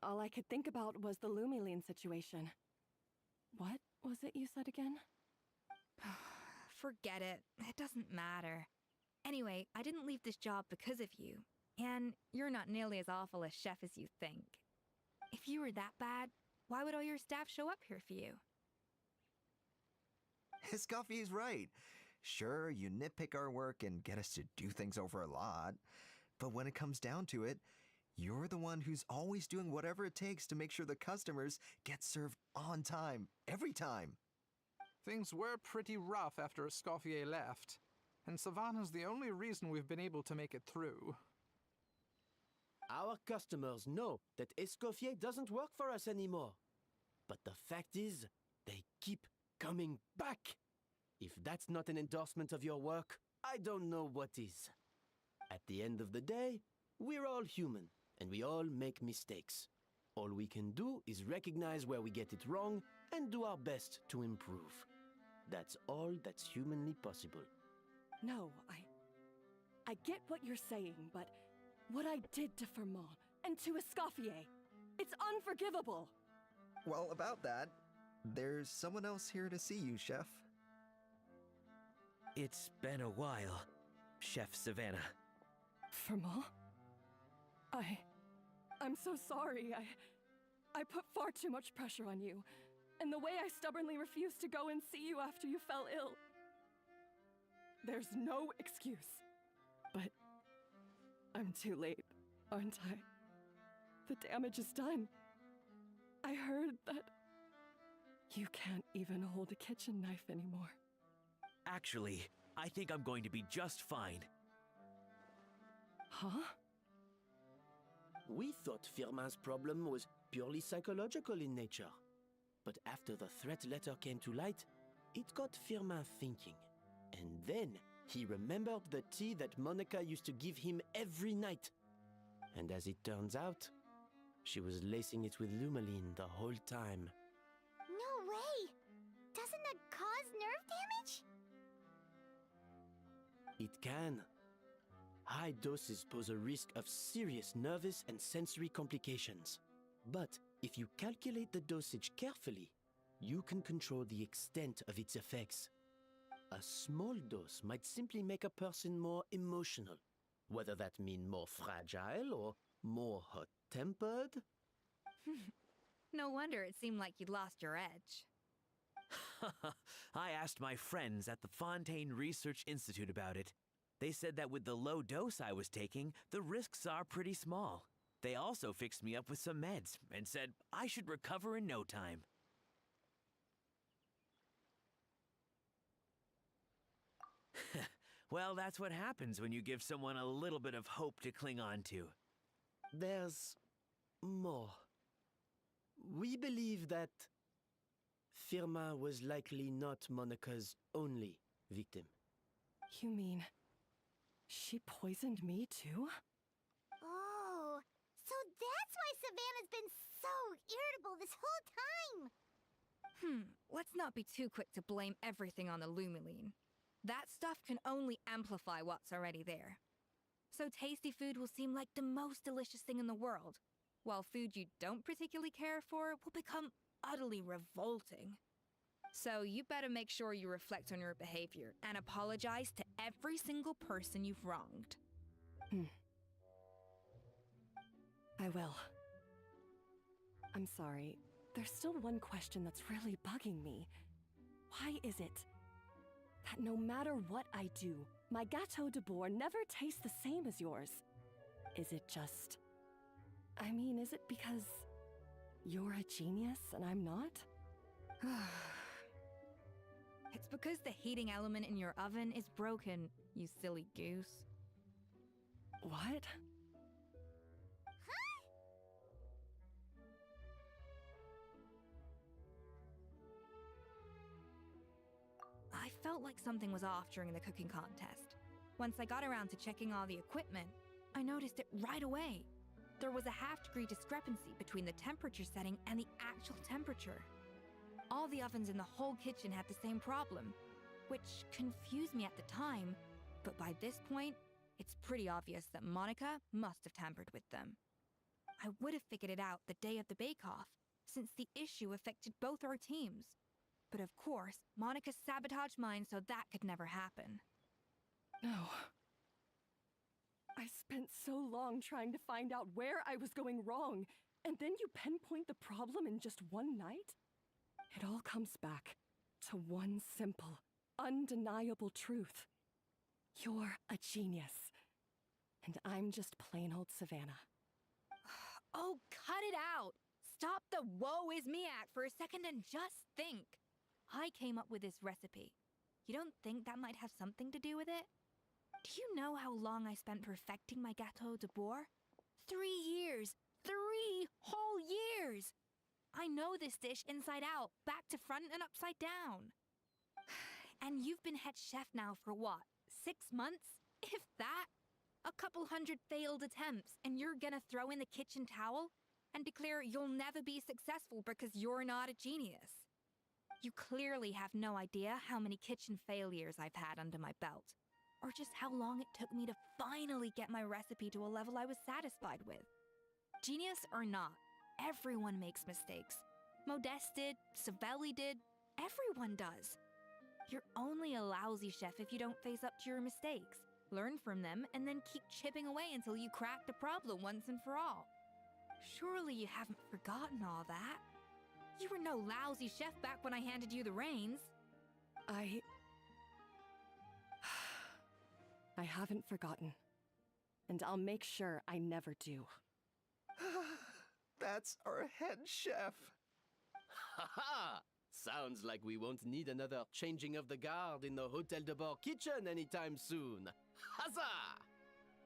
All I could think about was the Lumiline situation. What was it you said again? Forget it. It doesn't matter. Anyway, I didn't leave this job because of you. And you're not nearly as awful a chef as you think. If you were that bad, why would all your staff show up here for you? Escoffier's right. Sure, you nitpick our work and get us to do things over a lot. But when it comes down to it, you're the one who's always doing whatever it takes to make sure the customers get served on time, every time. Things were pretty rough after Escoffier left, and Savannah's the only reason we've been able to make it through. Our customers know that Escoffier doesn't work for us anymore. But the fact is, they keep coming back. If that's not an endorsement of your work, I don't know what is. At the end of the day, we're all human, and we all make mistakes. All we can do is recognize where we get it wrong and do our best to improve. That's all that's humanly possible. No, I get what you're saying, but what I did to Formie and to Escoffier, it's unforgivable. Well, about that, there's someone else here to see you, Chef. It's been a while, Chef Savannah. Formie? I'm so sorry. I put far too much pressure on you. And the way I stubbornly refused to go and see you after you fell ill. There's no excuse. But I'm too late, aren't I? The damage is done. I heard that you can't even hold a kitchen knife anymore. Actually, I think I'm going to be just fine. Huh? We thought Firmin's problem was purely psychological in nature. But after the threat letter came to light, it got Firmin thinking. And then he remembered the tea that Monica used to give him every night. And as it turns out, she was lacing it with Lumaline the whole time. No way! Doesn't that cause nerve damage? It can. High doses pose a risk of serious nervous and sensory complications. But if you calculate the dosage carefully, you can control the extent of its effects. A small dose might simply make a person more emotional, whether that mean more fragile or more hot-tempered. No wonder it seemed like you'd lost your edge. I asked my friends at the Fontaine Research Institute about it. They said that with the low dose I was taking, the risks are pretty small. They also fixed me up with some meds and said I should recover in no time. Well, that's what happens when you give someone a little bit of hope to cling on to. There's more. We believe that Firmin was likely not Monica's only victim. You mean she poisoned me too? Oh, so that's why Savannah's been so irritable this whole time! Let's not be too quick to blame everything on the Lumaline. That stuff can only amplify what's already there. So tasty food will seem like the most delicious thing in the world, while food you don't particularly care for will become utterly revolting. So you better make sure you reflect on your behavior and apologize to every single person you've wronged. I will. I'm sorry. There's still one question that's really bugging me. Why is it that no matter what I do, my Gâteau de Bourg never tastes the same as yours? Is it just... I mean, is it because you're a genius and I'm not? It's because the heating element in your oven is broken, you silly goose. What? I felt like something was off during the cooking contest. Once I got around to checking all the equipment, I noticed it right away. There was a half-degree discrepancy between the temperature setting and the actual temperature. All the ovens in the whole kitchen had the same problem, which confused me at the time, but by this point, it's pretty obvious that Monica must have tampered with them. I would have figured it out the day of the bake-off, since the issue affected both our teams. But of course, Monica sabotaged mine so that could never happen. No. I spent so long trying to find out where I was going wrong, and then you pinpoint the problem in just one night? It all comes back to one simple, undeniable truth. You're a genius, and I'm just plain old Savannah. Oh, cut it out! Stop the woe is me act for a second and just think. I came up with this recipe. You don't think that might have something to do with it? Do you know how long I spent perfecting my Gâteau de Bourg? 3 years! 3 whole years! I know this dish inside out, back to front and upside down. And you've been head chef now for what, 6 months? If that? A couple hundred failed attempts, and you're gonna throw in the kitchen towel and declare you'll never be successful because you're not a genius. You clearly have no idea how many kitchen failures I've had under my belt, or just how long it took me to finally get my recipe to a level I was satisfied with. Genius or not, everyone makes mistakes. Modeste did, Savelli did, everyone does. You're only a lousy chef if you don't face up to your mistakes, learn from them, and then keep chipping away until you crack the problem once and for all. Surely you haven't forgotten all that. You were no lousy chef back when I handed you the reins. I haven't forgotten. And I'll make sure I never do. That's our head chef. Ha ha! Sounds like we won't need another changing of the guard in the Hotel de Bord kitchen anytime soon. Huzzah!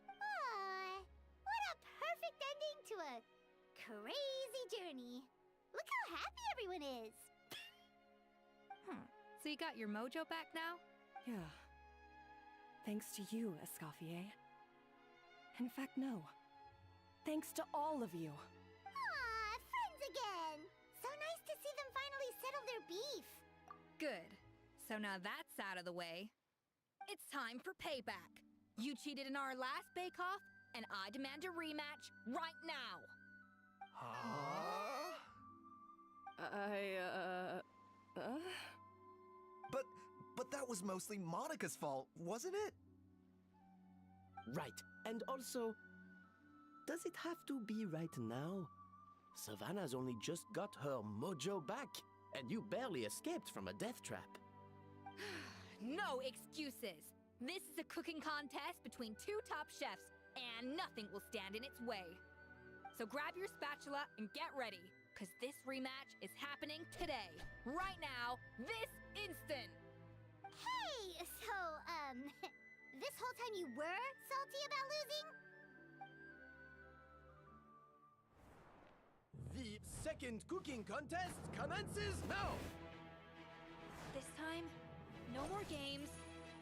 Aw, what a perfect ending to a crazy journey. Look how happy everyone is. So you got your mojo back now? Yeah. Thanks to you, Escoffier. In fact, no. Thanks to all of you. Aw, friends again. So nice to see them finally settle their beef. Good. So now that's out of the way. It's time for payback. You cheated in our last bake-off, and I demand a rematch right now. Huh? But that was mostly Monica's fault, wasn't it? Right. And also, does it have to be right now? Savannah's only just got her mojo back, and you barely escaped from a death trap. No excuses. This is a cooking contest between two top chefs, and nothing will stand in its way. So grab your spatula and get ready, because this rematch is happening today, right now, this instant. Hey, so, this whole time you were salty about losing? The second cooking contest commences now! This time, no more games,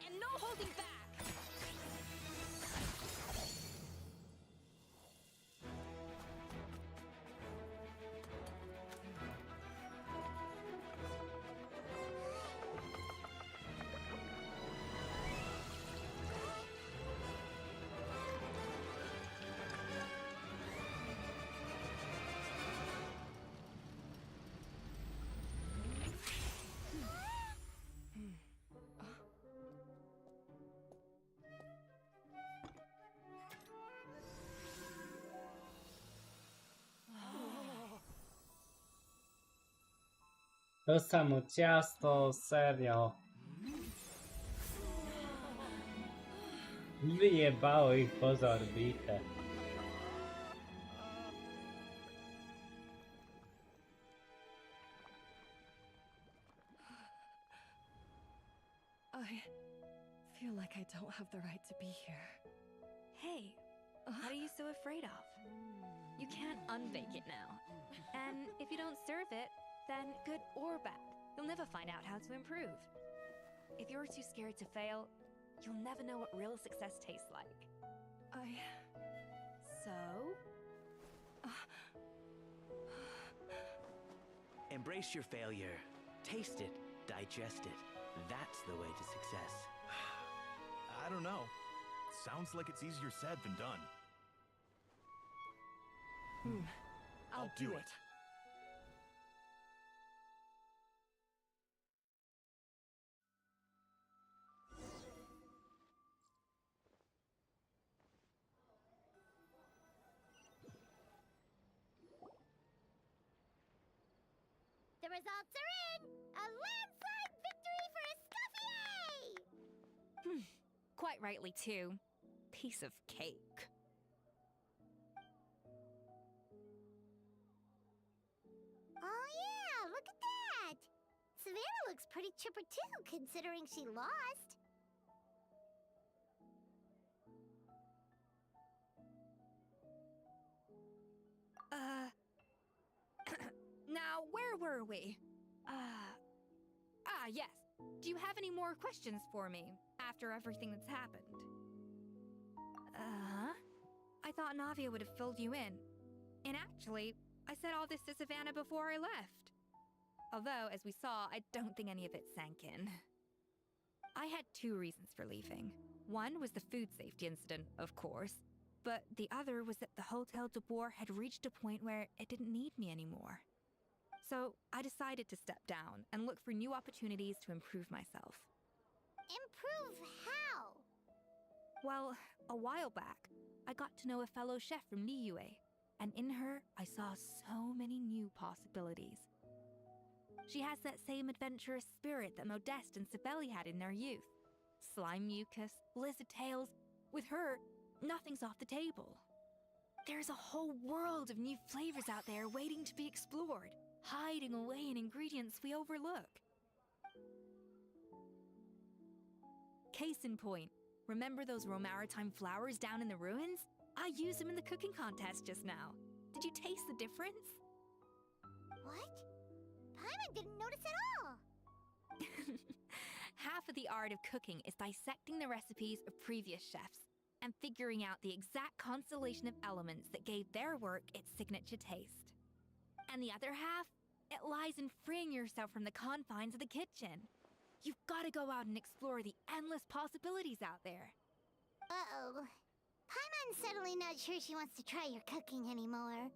and no holding back! To samo ciasto, serio. Wyjebało ich poza orbitę. I feel like I don't have the right to be here. Hey, what are you so afraid of? You can't unbake it now. And if you don't serve it, then good or bad, you'll never find out how to improve. If you're too scared to fail, you'll never know what real success tastes like. So? Embrace your failure. Taste it. Digest it. That's the way to success. I don't know. Sounds like it's easier said than done. I'll do it. The results are in! A landslide victory for Escoffier! Quite rightly, too. Piece of cake. Oh yeah, look at that! Savannah looks pretty chipper too, considering she lost. Now, where were we? Yes. Do you have any more questions for me after everything that's happened? I thought Navia would have filled you in. And actually, I said all this to Savannah before I left. Although, as we saw, I don't think any of it sank in. I had two reasons for leaving. One was the food safety incident, of course. But the other was that the Hotel de Boer had reached a point where it didn't need me anymore. So I decided to step down and look for new opportunities to improve myself. Improve how? Well, a while back, I got to know a fellow chef from miHoYo, and in her, I saw so many new possibilities. She has that same adventurous spirit that Modeste and Sibeli had in their youth. Slime mucus, lizard tails. With her, nothing's off the table. There's a whole world of new flavors out there waiting to be explored. hiding away in ingredients we overlook. Case in point, remember those romaritime flowers down in the ruins? I used them in the cooking contest just now. Did you taste the difference? What? Paimon didn't notice at all! Half of the art of cooking is dissecting the recipes of previous chefs and figuring out the exact constellation of elements that gave their work its signature taste. And the other half, it lies in freeing yourself from the confines of the kitchen. You've got to go out and explore the endless possibilities out there. Uh-oh. Paimon's suddenly not sure she wants to try your cooking anymore.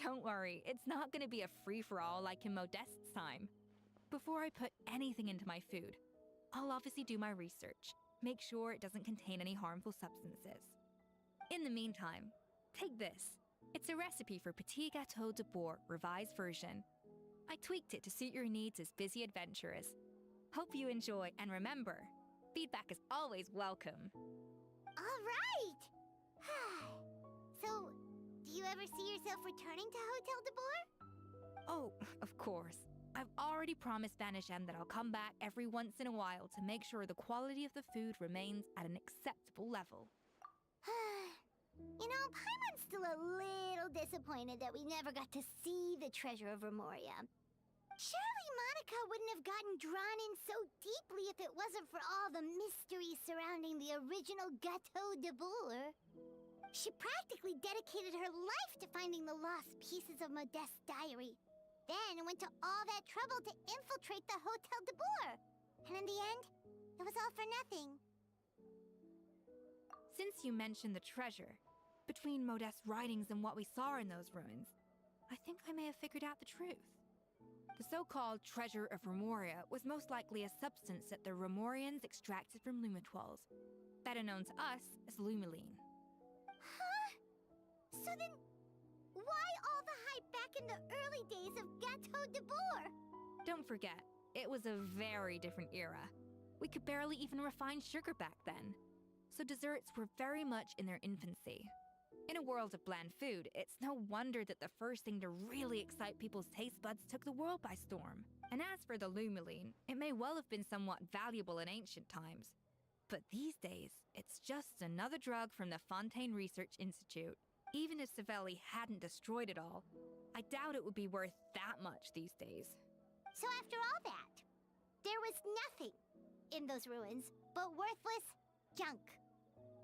Don't worry, it's not going to be a free-for-all like in Modeste's time. Before I put anything into my food, I'll obviously do my research, make sure it doesn't contain any harmful substances. In the meantime, take this. It's a recipe for Petit Gâteau de Bourg revised version. I tweaked it to suit your needs as busy adventurers. Hope you enjoy, and remember, feedback is always welcome. All right! So, do you ever see yourself returning to Hotel de Bourg? Oh, of course. I've already promised Banishem that I'll come back every once in a while to make sure the quality of the food remains at an acceptable level. You know, Paimon's still a little disappointed that we never got to see the treasure of Remoria. Surely Monica wouldn't have gotten drawn in so deeply if it wasn't for all the mystery surrounding the original Gâteau de Bourg. She practically dedicated her life to finding the lost pieces of Modeste's diary. Then went to all that trouble to infiltrate the Hotel de Bourg. And in the end, it was all for nothing. Since you mentioned the treasure, between Modeste's writings and what we saw in those ruins, I think I may have figured out the truth. The so-called treasure of Remoria was most likely a substance that the Remorians extracted from Lumitoiles, better known to us as Lumiline. Huh? So then, why all the hype back in the early days of Gâteau de Bourg? Don't forget, it was a very different era. We could barely even refine sugar back then. So desserts were very much in their infancy. In a world of bland food, it's no wonder that the first thing to really excite people's taste buds took the world by storm. And as for the Lumiline, it may well have been somewhat valuable in ancient times. But these days, it's just another drug from the Fontaine Research Institute. Even if Savelli hadn't destroyed it all, I doubt it would be worth that much these days. So after all that, there was nothing in those ruins but worthless junk.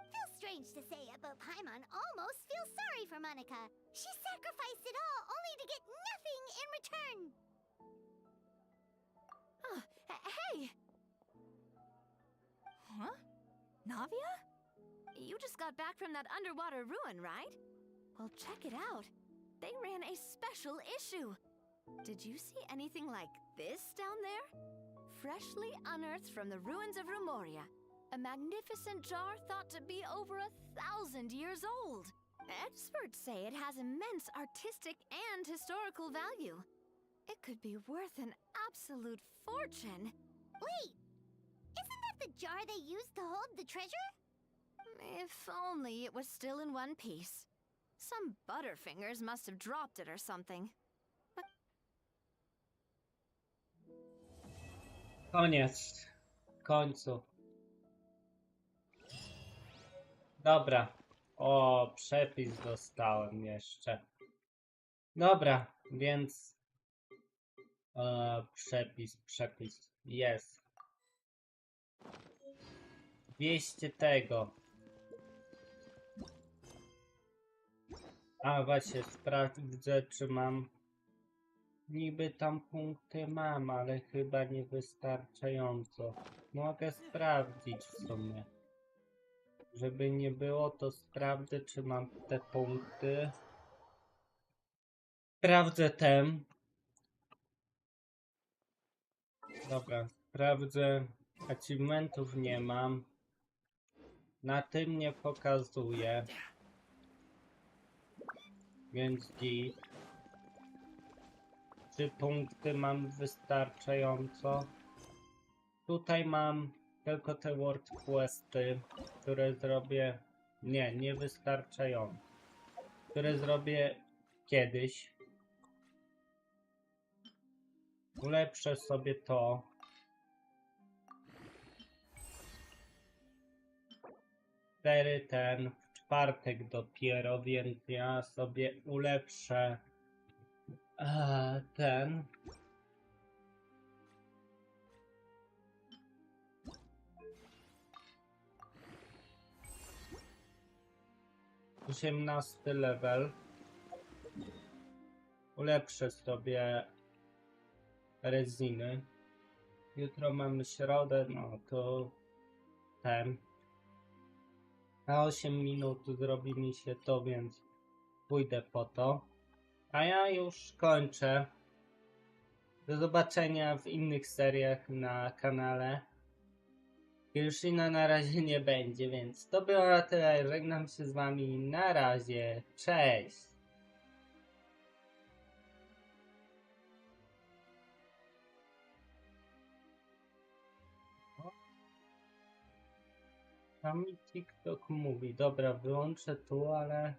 Feels strange to say it, but Paimon almost feels sorry for Monica. She sacrificed it all only to get nothing in return. Hey! Huh? Navia? You just got back from that underwater ruin, right? Well, check it out. They ran a special issue. Did you see anything like this down there? Freshly unearthed from the ruins of Remoria. A magnificent jar thought to be over 1,000 years old. Experts say it has immense artistic and historical value. It could be worth an absolute fortune. Wait! Isn't that the jar they used to hold the treasure? If only it was still in one piece. Some butterfingers must have dropped it or something. Koniec. W końcu. Dobra. O, przepis dostałem jeszcze. Dobra, więc... przepis. Jest. 200 tego. A właśnie, sprawdzę, czy mam... Niby tam punkty mam, ale chyba niewystarczająco. Mogę sprawdzić w sumie. Żeby nie było, to sprawdzę, czy mam te punkty. Sprawdzę ten. Dobra, sprawdzę. Achievementów nie mam. Na tym nie pokazuje. Więc git. Czy punkty mam wystarczająco? Tutaj mam tylko te World Questy, które zrobię... Nie wystarczająco. które zrobię kiedyś. Ulepszę sobie to. Ten w czwartek dopiero, więc ja sobie ulepszę ten. Osiemnasty level. Ulepszę sobie reziny. Jutro mamy środę, no to ten. Na 8 minut zrobi mi się to, więc pójdę po to. A ja już kończę. Do zobaczenia w innych seriach na kanale. Genshina na razie nie będzie, więc to było na tyle. Żegnam się z wami. Na razie. Cześć! Tam mi TikTok mówi. Dobra, wyłączę tu, ale